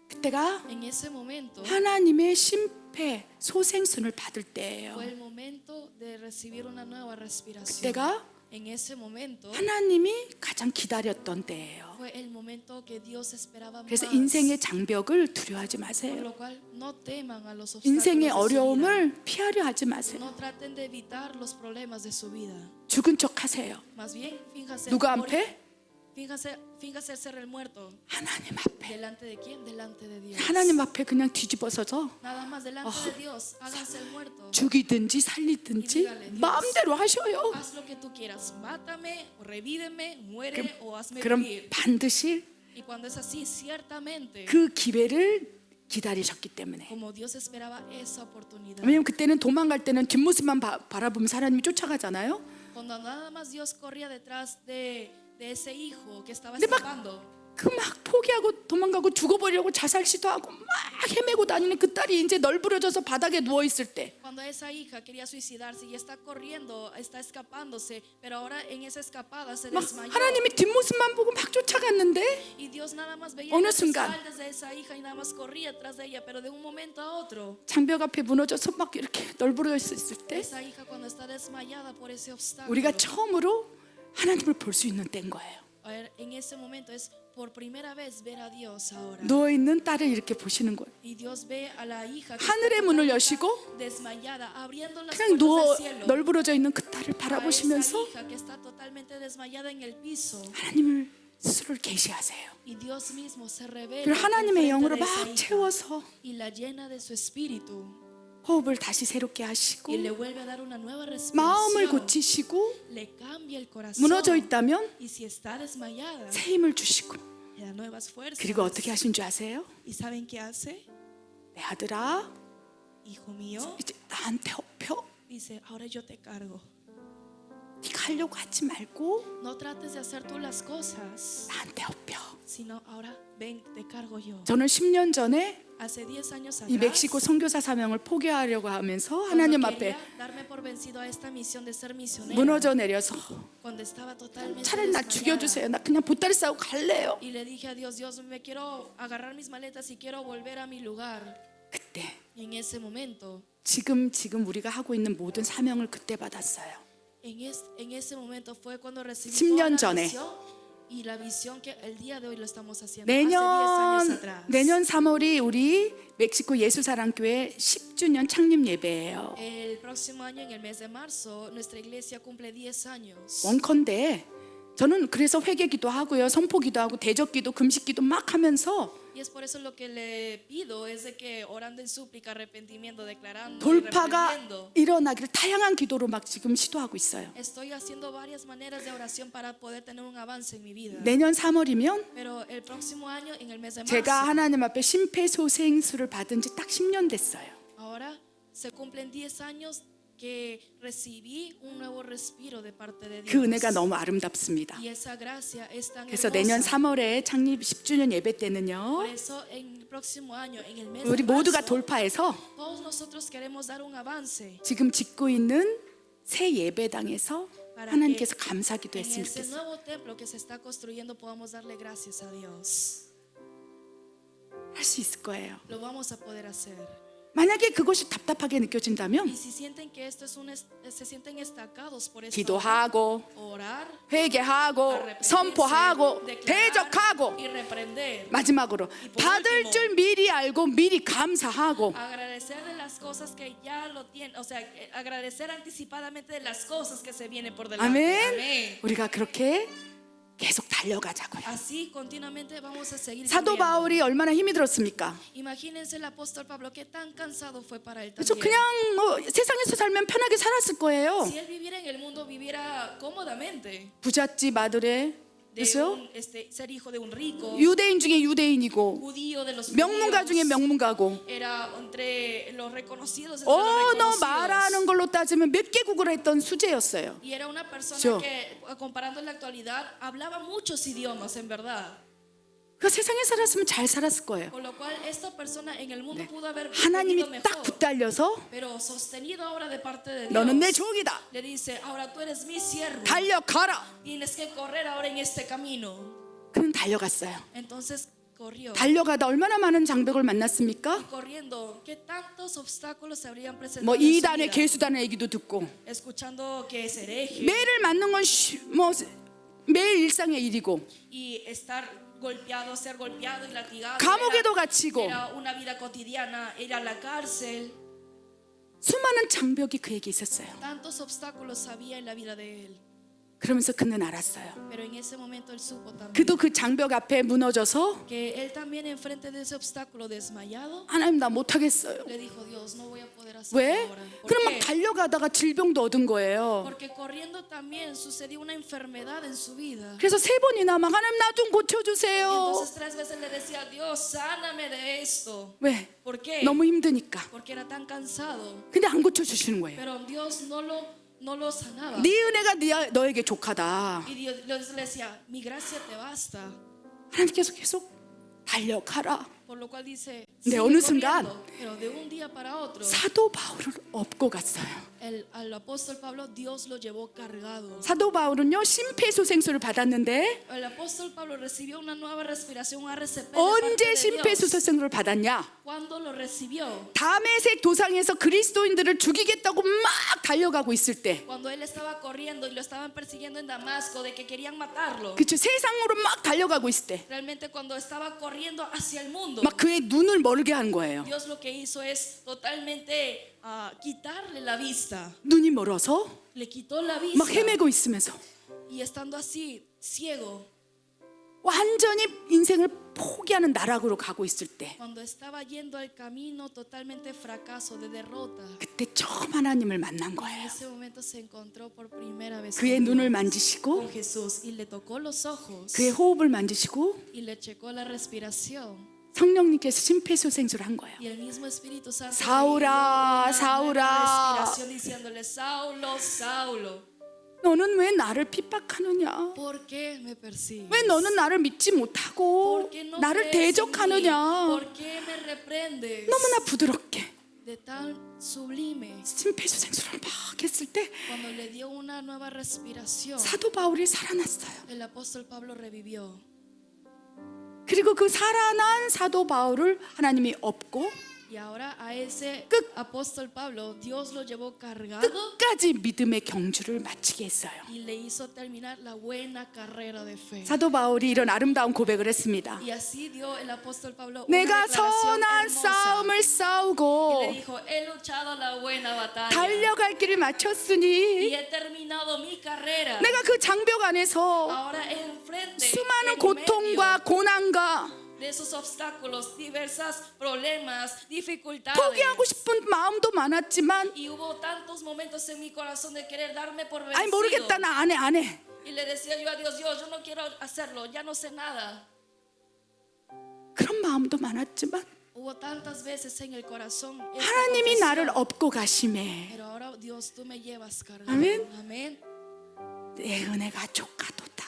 그때가 En ese momento 하나님의 심폐 소생순을 받을 때예요. fue el momento de recibir una nueva respiración. 그때가 En ese momento 하나님이 가장 기다렸던 때예요. fue el momento que Dios esperaba 그래서 más. 인생의 장벽을 두려워하지 Por 마세요. lo cual no teman a los obstáculos 인생의 de su vida. 어려움을 피하려 하지 마세요. No traten de evitar los problemas de su vida. 죽은 척 하세요. Más bien, fíjase 누가 morir. 앞에? Fíjase ser el muerto. 하나님 앞에. ¿Delante de quién? Delante de Dios. 하나님 앞에 그냥 뒤집어서서 Nada más delante de Dios. Háganse el muerto. 죽이든지 살리든지 마음대로 하셔요. Haz lo que tú quieras. Mátame, o revíveme, muere o hazme 그럼 vivir. 반드시 Y cuando es así, ciertamente, 그 기회를 기다리셨기 때문에. como Dios esperaba esa oportunidad. 왜냐면 그때는 도망갈 때는 뒷모습만 바라보면서 하나님이 쫓아가잖아요. Cuando nada más Dios corría detrás de ese hijo que estaba 근데 막 escapando. 그 막 포기하고 도망가고 죽어버리려고 자살 시도하고 막 헤매고 다니는 그 딸이 이제 널브러져서 바닥에 누워 있을 때 Cuando esa hija quería suicidarse y está corriendo, está escapándose, pero ahora en esa escapada se 막 desmayó. 하나님이 뒷모습만 보고 막 쫓아갔는데 Y Dios nada más veía 어느 las 순간 espaldas de esa hija y nada más corría tras de ella, pero de un momento a otro, 장벽 앞에 무너져서 막 이렇게 널브러져 있을 때 esa hija cuando está desmayada por ese obstáculo, 우리가 처음으로 하나님을 볼 수 있는 때인 거예요. a ver, en ese momento es por primera vez ver a Dios ahora. 누워 있는 딸을 이렇게 보시는 거예요. Y Dios ve a la hija que 하늘의 está 문을 totalmente 여시고 desmayada, abriendo las 그냥 puertas 누워 del cielo. 널브러져 있는 그 딸을 A esa 바라보시면서 hija que está totalmente desmayada en el piso. 하나님을 스스로를 계시하세요. Y Dios mismo se revela 그리고 하나님의 enfrente 영으로 de esa 막 hija 채워서 y la llena de su espíritu 호흡을 다시 새롭게 하시고 y le vuelve a dar una nueva 마음을 respiración. 고치시고 Le cambia el corazón. 무너져 있다면 Y si está desmayada, 새 힘을 주시고 le da nuevas fuerzas. 그리고 어떻게 하신 줄 아세요? ¿Y saben qué hace? 내 아들아 Hijo mío, 이제 나한테 업혀. dice, ahora yo te cargo. 네가 하려고 하지 말고 No trates de hacer tú las cosas, 나한테 업혀. sino ahora ven, te cargo yo. 저는 10년 전에 Hace 10 años 이 atrás, 멕시코 선교사 사명을 포기하려고 하면서 cuando 하나님 앞에 quería darme por vencido a esta misión de ser misionera, 무너져 내려서 cuando estaba totalmente 차라리 나 desmayada, 죽여주세요. 나 그냥 보따리 싸고 갈래요. y le dije a Dios, Dios, me quiero agarrar mis maletas y quiero volver a mi lugar. 그때 Y en ese momento, 지금 우리가 하고 있는 모든 사명을 그때 받았어요. en ese momento fue cuando recibí 10년 toda la 전에. visión y la visión que el día de hoy lo estamos haciendo. Hace 10 años atrás. 내년 3월이 우리 멕시코 예수사랑교회 10주년 창립 예배예요. El próximo año, en el mes de marzo, nuestra iglesia cumple 10 años. 원컨대 저는 그래서 회개기도 하고요, 선포기도 하고 대적기도 금식기도 막 하면서 Y es por eso lo que le pido es de que orando en súplica, arrepentimiento, declarando, y 돌파가 reprendiendo. 일어나기를 다양한 기도로 막 지금 시도하고 있어요. Estoy haciendo varias maneras de oración para poder tener un avance en mi vida. 내년 3월이면 Pero el próximo año, en el mes de 제가 marzo, 하나님 앞에 심폐소생술을 받은 지 딱 10년 됐어요. ahora se cumplen 10 años que recibí un nuevo respiro de parte de Dios. 그 은혜가 너무 아름답습니다. Y esa gracia es tan 그래서 내년 hermosa. 3월에 창립 10주년 예배 Por 때는요, eso en el próximo año, en el mes 우리 de 모두가 marzo, 돌파해서 todos nosotros queremos dar un avance 지금 짓고 있는 새 예배당에서 para 하나님께서 que 감사기도 en 했으면 ese 좋겠어요. nuevo templo que se está construyendo podamos darle gracias a Dios. 할 수 있을 거예요. Lo vamos a poder hacer. 만약에 그것이 답답하게 Y 느껴진다면 si sienten que esto es se sienten estancados por esta 기도하고 orar, 회개하고 arrepentirse, 선포하고 declarar 대적하고 y reprender. 마지막으로 받을 줄 미리 알고 미리 감사하고 Agradecer de las cosas que ya lo tienen, o sea, agradecer anticipadamente de las cosas que se vienen por delante. 아멘. 우리가 그렇게 계속 달려가자고요. Así continuamente vamos a seguir. 사도 corriendo. 바울이 얼마나 힘이 들었습니까? Imagínense el apóstol Pablo qué tan cansado fue para él 그래서 también. 그냥 뭐 세상에서 살면 편하게 살았을 거예요. Si él viviera en el mundo, viviera cómodamente. 부잣집 아들의 De 그래서 ser hijo de un rico, 유대인 중에 유대인이고 judío de los 명문가 중에 judíos. 명문가고 Era entre los reconocidos. Entre los 언어 reconocidos. 말하는 걸로 따지면 몇 개국을 했던 수재였어요. Y era una persona Yo. que, comparando en la actualidad, hablaba muchos idiomas, en verdad. 그 세상에 살았으면 잘 살았을 거예요. Por lo cual, esta persona en el mundo pudo haber 하나님이 vivido 딱 mejor. 붙들려서 Pero sostenido ahora de parte de Dios, 너는 내 종이다. le dice, ahora tú eres mi siervo. 달려가라. Tienes que correr ahora en este camino. 그는 달려갔어요. Entonces corrió. 달려가다 얼마나 많은 장벽을 만났습니까? Corriendo, ¿qué tantos obstáculos se habrían presentado 뭐 en su 이단의 vida? 개수단의 얘기도 듣고 Escuchando que es hereje 매를 맞는 건 뭐 매일 일상의 일이고 y estar golpeado, ser golpeado y latigado. 감옥에도 갇히고 Era una vida cotidiana, ir a la cárcel. 수많은 장벽이 그에게 있었어요. Tantos obstáculos había en la vida de él. 그러면서 그는 알았어요. Pero en ese momento él supo también 그도 그 장벽 앞에 무너져서 que él también enfrente de ese obstáculo desmayado 하나님 나 못하겠어요. le dijo, Dios, no voy a poder hacerlo 왜? ahora. ¿Por 그럼 막 qué? 달려가다가 질병도 얻은 거예요. Porque corriendo también sucedió una enfermedad en su vida. 그래서 3번이나 막 하나님 나 좀 고쳐주세요. Entonces 3 veces le decía, Dios, sáname de esto. 왜? ¿Por qué? 너무 힘드니까. Porque era tan cansado. 근데 안 고쳐주시는 거예요. Pero Dios no lo sanaba. 네 은혜가 너에게 족하다. Y Dios le decía, mi gracia te basta. 하나님께서 계속 달려가라. Por lo cual dice, 네, sigue 어느 corriendo. 순간 Pero de un día para otro, 사도 바울을 업고 갔어요. al apóstol Pablo Dios lo llevó cargado. 사도 바울은요 심폐소생술을 받았는데 El apóstol Pablo recibió una nueva respiración, un RCP de parte 언제 de Dios. 심폐소생술을 받았냐? ¿Cuándo lo recibió? 다메섹 도상에서 그리스도인들을 죽이겠다고 막 달려가고 있을 때, Cuando él estaba corriendo y lo estaban persiguiendo en Damasco, de que querían matarlo. 그쵸, 세상으로 막 달려가고 있을 때, Realmente cuando estaba corriendo hacia el mundo, 막 그의 눈을 멀게 한 거예요. Dios lo que hizo es totalmente quitarle la vista. 눈이 멀어서 Le quitó la 막 vista. 헤매고 있으면서 Y estando así, ciego, 완전히 인생을 포기하는 나락으로 가고 있을 때, cuando estaba yendo al camino totalmente fracaso, de derrota, 그때 처음 하나님을 만난 en 거예요. ese momento se encontró por primera vez 그의 con 눈을 Dios, 만지시고 con Jesús, y le tocó los ojos 그의 호흡을 만지시고 y le checó la respiración. 성령님께서 심폐소생술을 한 거예요. Y el mismo Espíritu Santo 사울아, le dio una 사울아. nueva respiración diciéndole, Saulo, Saulo, 너는 왜 나를 핍박하느냐? ¿por qué me persigues? 왜 너는 나를 믿지 못하고 ¿Por qué no 나를 crees en mí? 대적하느냐? ¿Por qué me reprendes? 너무나 부드럽게 De tan sublime. 심폐소생술을 막 했을 때 Cuando le dio una nueva respiración, 사도 바울이 살아났어요. el apóstol Pablo revivió. 그리고 그 살아난 사도 바울을 하나님이 업고 Y ahora a ese apóstol Pablo, Dios lo llevó cargado 끝까지 믿음의 경주를 마치게 했어요. y le hizo terminar la buena carrera de fe. 사도 바울이 이런 아름다운 고백을 했습니다. Y así dio el apóstol Pablo una 내가 declaración 선한 hermosa. 싸움을 Y le 싸우고 dijo, he luchado la buena batalla 달려갈 길을 y 마쳤으니 he terminado mi carrera. 내가 그 장벽 안에서 Ahora enfrente, 수많은 en 고통과 medio 고난과 de esos obstáculos, diversos problemas, dificultades. 포기하고 싶은 마음도 많았지만 Y hubo tantos momentos en mi corazón de querer darme por 아니 vencido. 모르겠다 나 안 해. Y le decía yo a Dios, yo no quiero hacerlo, ya no sé nada. 그런 마음도 많았지만 Hubo tantas veces en el corazón esta 하나님이 나를 confesión. 업고 가심에 Pero ahora Dios, tú me llevas cargado. Amén. Amén. 내 은혜가 족하도다.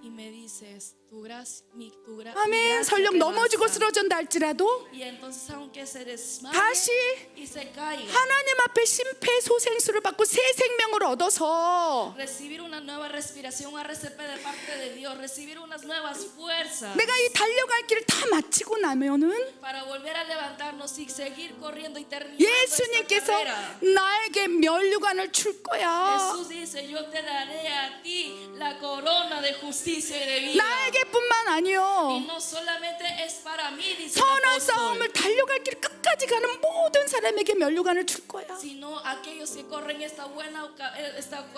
Y me dices, tu gracia, mi 아멘. gracia 설령 te 넘어지고 basta. 쓰러진다 할지라도 Y entonces aunque se desmaye 다시 y se caiga, 하나님 앞에 심폐소생술을 받고 새 생명을 얻어서 recibir una nueva respiración, un RCP de parte de Dios, recibir unas nuevas fuerzas 내가 이 달려갈 길을 다 마치고 나면은 para volver a levantarnos y seguir corriendo y terminar 예수님께서 nuestra carrera. 나에게 면류관을 줄 거야. Jesús dice, yo te daré a ti la corona de justicia y de vida. 나에게뿐만 Y 아니요. no solamente es para mí, dice el 선한 apóstol, 싸움을 달려갈 길 끝까지 가는 모든 사람에게 면류관을 줄 거야. sino aquellos que corren esta buena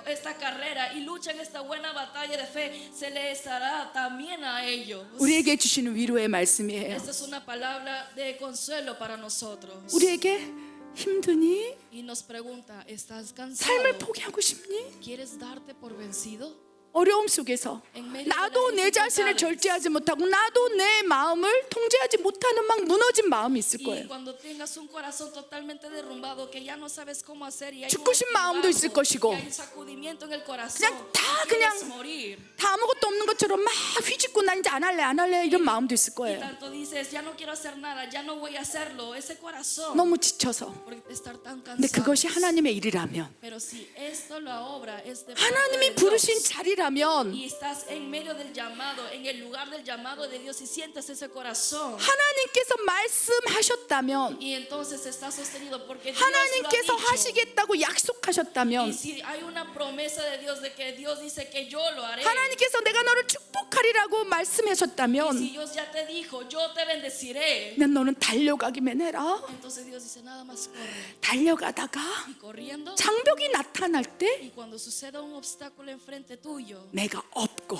esta carrera y luchan esta buena batalla de fe, se les dará también a ellos. 우리에게 주시는 위로의 말씀이에요. Esta es una palabra de consuelo para nosotros. 우리에게 힘드니? Y nos pregunta, ¿estás 삶을 cansado? 포기하고 싶니? ¿Quieres darte por vencido? 어려움 속에서 나도 내 자신을 절제하지 못하고 나도 내 마음을 통제하지 못하는 막 무너진 마음이 있을 Y 거예요. cuando tengas un corazón totalmente derrumbado que ya no sabes cómo hacer y hay 죽고 싶은 마음도 있을 것이고 y hay sacudimiento en el corazón, 그냥 다 y quieres 그냥 morir. 다 아무것도 없는 것처럼 막 휘짓고 난 이제 안 할래 이런 마음도 있을 Y 거예요. tanto dices, ya no quiero hacer nada, ya no voy a hacerlo. Ese corazón 너무 지쳐서. por estar tan 근데 cansado. 그것이 하나님의 일이라면, Pero si esto la obra es de parte 하나님이 de 부르신 Dios, 자리라면 y estás en medio del llamado, en el lugar del llamado de Dios y sientes ese corazón, 하나님께서 말씀하셨다면, y entonces está sostenido porque Dios 하나님께서 lo ha dicho. 하시겠다고 Y 약속하셨다면, si hay una promesa de Dios de que Dios dice que yo lo haré, 하나님께서 내가 너를 축복하리라고 y 말씀하셨다면, si Dios ya te dijo, yo te bendeciré, 난 너는 달려가기만 해라. entonces Dios dice nada más corre. 달려가다가 Y corriendo, 장벽이 나타날 때 y cuando suceda un obstáculo enfrente tuyo, 내가 업고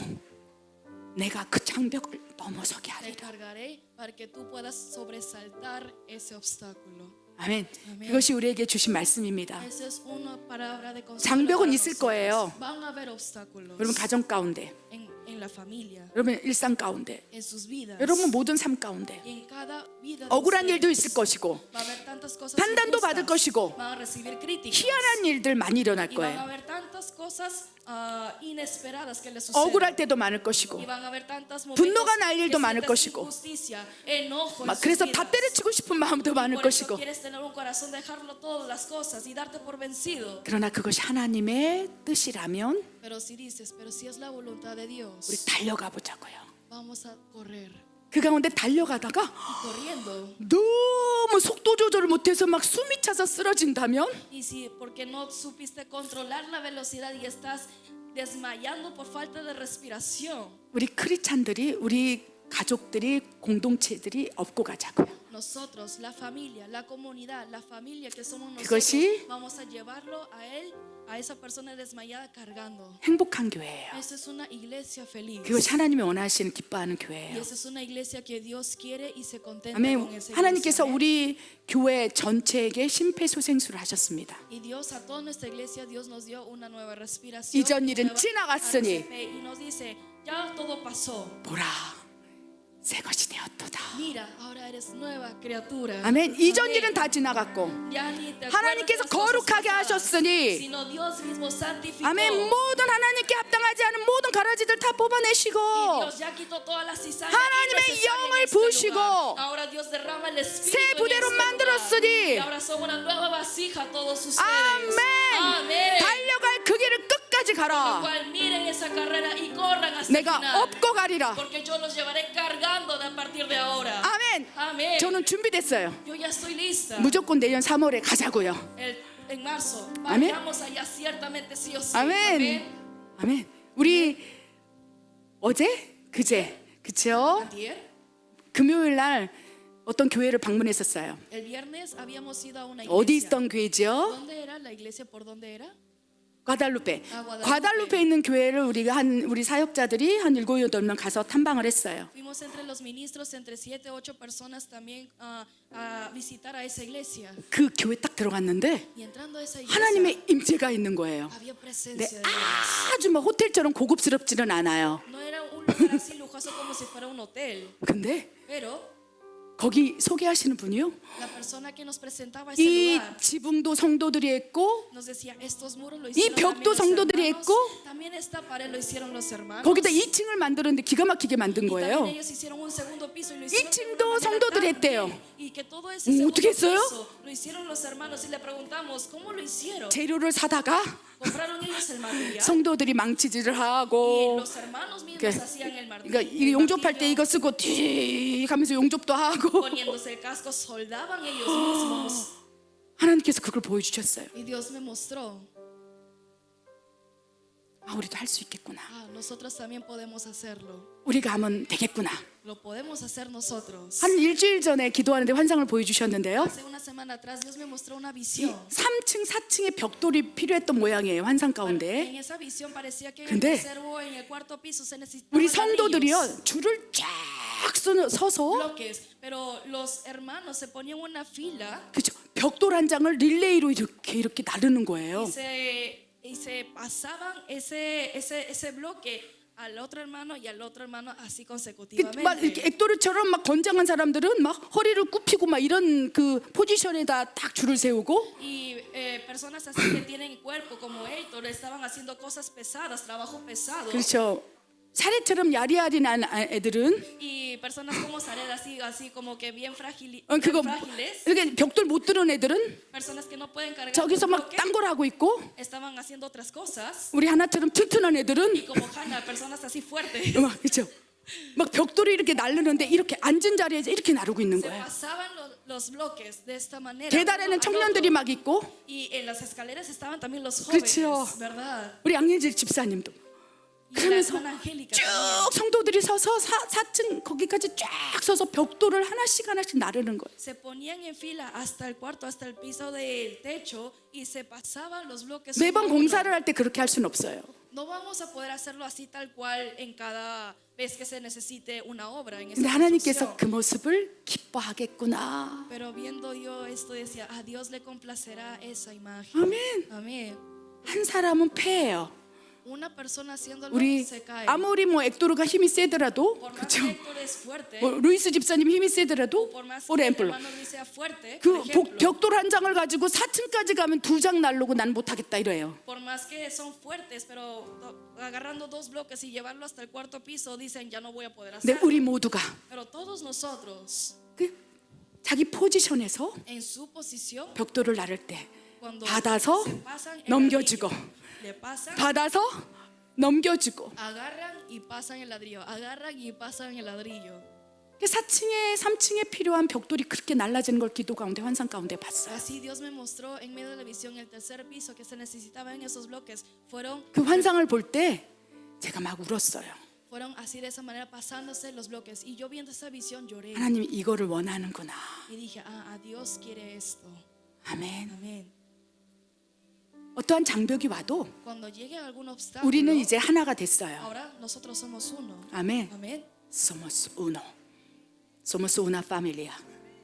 내가 그 장벽을 넘어서게 te 하리라. cargaré para que tú puedas sobresaltar ese obstáculo. 아멘. 아멘. 그것이 우리에게 주신 말씀입니다. Esa es una palabra de consuelo 장벽은 para 있을 nosotros. 거예요. Van a haber obstáculos 여러분 가정 가운데, en la familia, 여러분 일상 가운데, en sus vidas, 여러분 모든 삶 가운데 y en cada vida de 억울한 일도 ustedes. 있을 것이고 Va a haber tantas cosas 판단도 injustas. 받을 것이고 Van a recibir críticas. 희한한 일들 많이 일어날 Y van a 거예요. haber tantas cosas inesperadas que les suceden. 억울할 때도 많을 것이고 Y van a haber tantas 분노가 momentos 날 일도 que 많을 sientes 것이고 injusticia, enojo en 막 sus 그래서 vidas. 다 때려치고 싶은 마음도 많을 Por eso 것이고 quieres tener un corazón, dejarlo todas las cosas y darte por vencido. 그러나 그것이 하나님의 뜻이라면 Pero si dices, pero si es la voluntad de 우리 Dios, 달려가 보자고요. vamos a correr. 그 가운데 달려가다가 Y corriendo. 너무 속도 조절을 못해서 막 숨이 차서 쓰러진다면 Y si porque no supiste controlar la velocidad y estás desmayando por falta de respiración, 우리 크리스찬들이 우리 가족들이 공동체들이 업고 가자고요. nosotros, la familia, la comunidad, la familia que somos nosotros, 그것이 vamos a llevarlo a él, a esa persona desmayada cargando. 행복한 교회예요. Esa es una iglesia feliz. 그것이 하나님이 원하시는 기뻐하는 Y 교회예요. esa es una iglesia que Dios quiere y se contenta 아멘. con esa iglesia. 하나님께서 우리 교회 전체에게 심폐소생술을 하셨습니다. Y Dios a toda nuestra iglesia, Dios nos dio una nueva respiración. 이전 일은 nueva 지나갔으니 RCP, y nos dice, ya todo pasó. 보라, 새 것이 되었도다. Mira, ahora eres nueva criatura. 아멘. 이전 Amén. 일은 다 지나갔고 Ya ni te acuerdas 하나님께서 de las cosas 거룩하게 pasadas, 하셨으니 sino Dios mismo santificó. 아멘. 모든 하나님께 합당하지 않은 모든 가라지들 다 Y 뽑아내시고 Dios ya quitó todas las cizañas 하나님의 innecesarias en 영을 este 부으시고 lugar. Ahora Dios derrama el espíritu 새 en 부대로 este 만들었으니 lugar. Y ahora somos una nueva vasija todos ustedes. 아멘. Amén. 달려갈 그 길을 끝까지 Por lo 가라. cual miren esa carrera y corran hasta el 내가 final. 업고 가리라. Porque yo los llevaré cargando de a partir de ahora. 아멘. Amén. 저는 준비됐어요. Yo ya estoy lista. 무조건 내년 3월에 가자고요. En marzo. Amén. Vayamos allá ciertamente sí o sí. 아멘. 아멘. 우리 어제 그제 그쵸? Antier, 금요일 날 어떤 교회를 방문했었어요. el viernes habíamos ido a una 어디 iglesia. 있던 교회죠? ¿Dónde era la iglesia? ¿Por dónde era? 과달루페. 과달루페. 과달루페에 있는 교회를 우리 사역자들이 한 7, 8명 가서 탐방을 했어요. Fuimos entre los ministros, entre 7, 8 personas también a visitar a esa iglesia. 그 교회 딱 들어갔는데 Y entrando a esa iglesia 하나님의 임재가 있는 거예요. había 네, presencia de Dios. 아주 막 호텔처럼 고급스럽지는 않아요. No era un lugar así lujoso como si fuera un hotel. 근데 Pero 거기 소개하시는 분이요. la persona que nos presentaba ese 이 lugar 지붕도 성도들이 했고 nos decía, estos muros lo 이 hicieron 벽도 también los 성도들이 hermanos. 했고 También esta pared lo hicieron los hermanos. 거기다 2층을 만들었는데 기가 막히게 만든 Y también 거예요. ellos hicieron un segundo piso y lo hicieron de 2층도 una manera 성도들이 tan 했대요. bien. Y que todo ese segundo 어떻게 했어요? piso lo hicieron los hermanos y le preguntamos, ¿cómo lo hicieron? 재료를 사다가 ¿Compraron ellos el material? 성도들이 망치질을 Y 하고 los hermanos mismos 그- hacían el 그러니까 martillo, 이 용접할 때 이거 쓰고 뒤 하면서 용접도 하고 poniéndose el casco, soldaban ellos mismos. 하나님께서 그걸 보여주셨어요. Y Dios me mostró, 아, 우리도 할 수 있겠구나. nosotros también podemos hacerlo. 우리가 하면 되겠구나. Lo podemos hacer nosotros. 한 일주일 전에 기도하는데 환상을 보여주셨는데요. Hace una semana atrás Dios me mostró una visión. 3층, 4층에 벽돌이 필요했던 모양이에요. 환상 En 가운데. esa visión parecía que en 근데 el tercer o en el cuarto piso se necesitaban 우리 ladrillos, 성도들이요 줄을 쫙 서서 bloques, pero los hermanos se ponían una fila 그죠? 벽돌 한 장을 릴레이로 이렇게 나르는 거예요. y se pasaban ese bloque al otro hermano y al otro hermano así 막 consecutivamente. 이렇게 액돌이처럼 막 건장한 사람들은 막 허리를 굽히고 막 이런 그 포지션에다 딱 줄을 세우고 Y personas así que tienen cuerpo como Héctor estaban haciendo cosas pesadas, trabajo pesado. 그렇죠. 사례처럼 야리야리한 애들은 Y personas como Sared así como que bien 그거 frágiles. 이렇게 벽돌 못 들은 애들은 Personas que no pueden cargar 저기서 un 막 bloque, 딴 걸 하고 있고 estaban haciendo otras cosas. 우리 하나처럼 튼튼한 Y 애들은 como Hannah, personas así fuertes. 막 그렇죠. 막 벽돌이 이렇게 나르는데 이렇게 앉은 자리에서 이렇게 나르고 있는 Se 거예요. pasaban los bloques de esta manera. 계단에는 uno al 청년들이 otro. 막 있고 Y en las escaleras estaban también los jóvenes, 그렇죠. ¿verdad? 우리 양예질 집사님도 Y la 그러면서 hermana Angélica 쭉 también. 성도들이 서서 4층 거기까지 쫙 서서 벽돌을 하나씩 나르는 거예요. Se ponían en fila hasta el cuarto, hasta el piso del techo y se pasaban los bloques. 매번 uno a uno. 공사를 할 때 그렇게 할 수는 없어요. No vamos a poder hacerlo así tal cual en cada vez que se necesite una obra en esa 근데 하나님께서 construcción. 그 모습을 기뻐하겠구나. Pero viendo yo esto decía, a Dios le complacerá esa imagen. 아멘. Amén. 한 사람은 패예요. una persona haciéndolo 우리 se cae. 아무리 뭐 액도르가 힘이 세더라도 Por más 그렇죠. que Héctor es fuerte, 뭐 루이스 집사님 힘이 세더라도 por más que por el ejemplo hermano Luis sea fuerte, 그 por ejemplo, 벽돌 한 장을 가지고 4층까지 가면 2장 날르고 난 못하겠다 이래요. por más que son fuertes, pero agarrando 2 bloques y llevarlo hasta el 4º piso, dicen ya no voy a poder 근데 hacerlo. 우리 모두가 Pero todos nosotros, 그 자기 포지션에서 en su posición, 벽돌을 나를 때 cuando 받아서 se pasan el 넘겨주고 ladrillo, le pasan, 받아서 넘겨주고 agarran y pasan el ladrillo, agarran y pasan el ladrillo. 4층에 3층에 필요한 벽돌이 그렇게 날라지는 걸 기도 가운데 환상 가운데 봤어요. Así Dios me mostró en medio de la visión el 3er piso que se necesitaba en esos bloques. Fueron 그 환상을 볼 때 제가 막 울었어요. así de esa manera pasándose los bloques. Y yo viendo esa visión lloré 하나님이 이거를 원하는구나. y dije, Dios quiere esto. 아멘. Amén. 어떠한 장벽이 와도 Cuando llegue algún obstáculo, 우리는 이제 하나가 됐어요. ahora nosotros somos uno. 아멘. Amén. Somos uno. Somos una familia.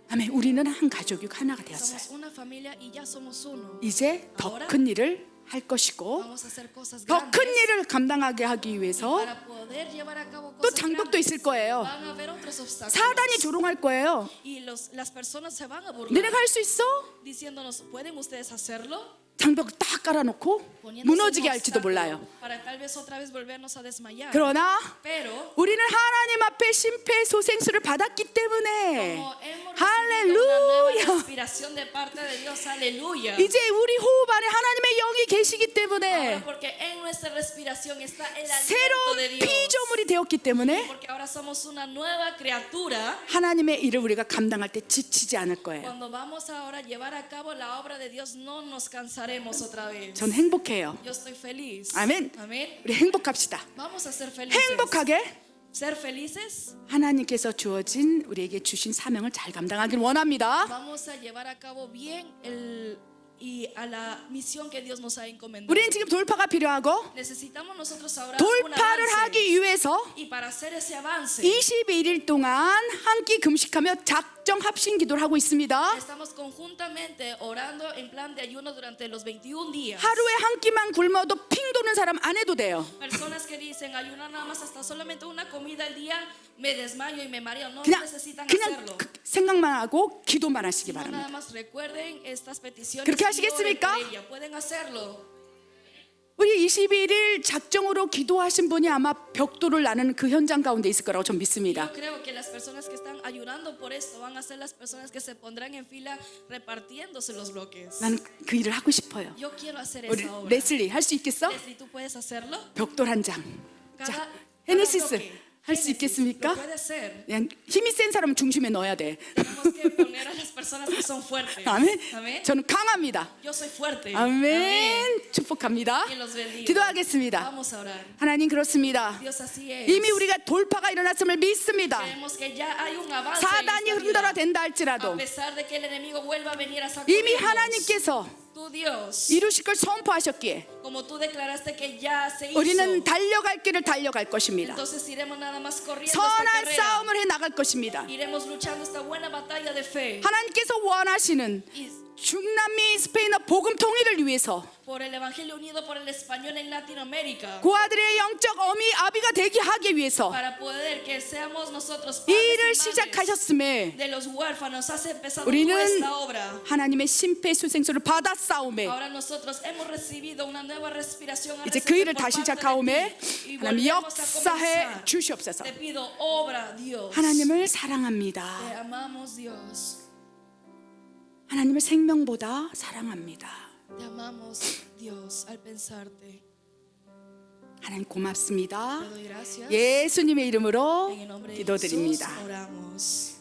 아멘. 우리는 한 가족이고 하나가 Somos 되었어요. una familia y ya somos uno. 이제 더 큰 일을 할 것이고 Vamos a hacer cosas 더 grandes. 큰 일을 감당하게 하기 위해서 Para poder llevar a cabo 또 cosas 장벽도 grandes, 있을 거예요. van a haber otros obstáculos. 사단이 조롱할 거예요. Y las personas se van a burlar 너네가 할 수 있어? diciéndonos, ¿pueden ustedes hacerlo? 장벽 딱 깔아놓고 Poniéndose 무너지게 un 할지도 obstáculo 몰라요. para tal vez otra vez volvernos a desmayar. 그러나 Pero 우리는 하나님 앞에 심폐소생술을 받았기 때문에 como hemos recibido una nueva 할렐루야. respiración de parte de Dios, aleluya. 이제 우리 호흡 안에 하나님의 영이 계시기 Ahora, 때문에 porque en nuestra respiración está el aliento 새로운 de Dios. 피조물이 되었기 때문에 Porque ahora somos una nueva criatura. 하나님의 일을 우리가 감당할 때 지치지 않을 거예요. Cuando vamos ahora a llevar a cabo la obra de Dios, no nos cansaremos otra vez. 전 행복해요. Yo estoy feliz. 아멘. Amén. 우리 행복합시다. Vamos a ser felices. 행복하게 Ser felices. 하나님께서 주어진 우리에게 주신 사명을 잘 감당하길 원합니다. Vamos a llevar a cabo bien y a la misión que Dios nos ha encomendado. 우리는 지금 돌파가 필요하고 Necesitamos nosotros ahora un 돌파를 avance. 하기 위해서 Y para hacer ese avance, 21일 동안 한 끼 금식하며 작정 합심 기도를 하고 있습니다. estamos conjuntamente orando en plan de ayuno durante los 21 días. 하루에 한 끼만 굶어도 핑 도는 사람 안 해도 돼요. Personas que dicen ayunar nada más hasta solamente una comida al día, me desmayo y me mareo. No 그냥 necesitan 그냥 hacerlo. 생각만 하고 기도만 하시기 No, nada 바랍니다. más recuerden estas peticiones. 그렇게 y 하시겠습니까? oren por ella. Pueden hacerlo. 우리 21일 작정으로 기도하신 분이 아마 벽돌을 나누는 그 현장 가운데 있을 거라고 전 믿습니다. Yo creo que las personas que están ayunando por esto van a ser las personas que se pondrán en fila repartiéndose los bloques. 나는 그 일을 하고 싶어요. Yo quiero hacer 우리 esa obra. 레슬리 할 수 있겠어? Leslie, ¿tú puedes hacerlo? 벽돌 한 장. 자, Cada 헤네시스 bloque. 할 수 Génesis, 있겠습니까? Lo puede hacer. 그냥 힘이 센 사람 중심에 넣어야 돼. Tenemos que poner a las personas que son fuertes. 아멘. Amén. 저는 강합니다. Yo soy fuerte. 아멘. 축복합니다. Que los bendiga. 기도하겠습니다. Vamos a orar. 하나님 그렇습니다. Dios así es. 이미 우리가 돌파가 일어났음을 믿습니다. Creemos que ya hay un avance. 사단이 en esta 흔들어 vida. 된다 A 할지라도 pesar de que el enemigo vuelva a venir a 이미 sacudirnos, 하나님께서 tú Dios, 이루실 걸 선포하셨기에 como tú declaraste que ya se hizo, 우리는 달려갈 길을 달려갈 것입니다. entonces iremos nada más corriendo esta 선한 carrera. 싸움을 해 나갈 것입니다. Iremos luchando esta buena batalla de fe. 하나님께서 원하시는 Y 중남미 스페인어 복음 통일을 위해서 por el Evangelio unido por el español en Latinoamérica, 고아들의 영적 어미 아비가 되게 하기 위해서 para poder que seamos nosotros 이 padres y 일을 madres 시작하셨음에 de los huérfanos. Has empezado 우리는 tú esta obra. 하나님의 심폐소생술을 받아 싸움에 Ahora nosotros hemos recibido una nueva respiración. 이제 그 일을 다시 시작하오매 하나님 역사해 주시옵소서. Te pido obra, Dios. 하나님을 Te 사랑합니다. amamos, Dios. 하나님을 생명보다 사랑합니다. Te amamos, Dios, al pensarte. 하나님 고맙습니다. Te doy gracias. 예수님의 이름으로 En el nombre de Jesús 기도드립니다. oramos.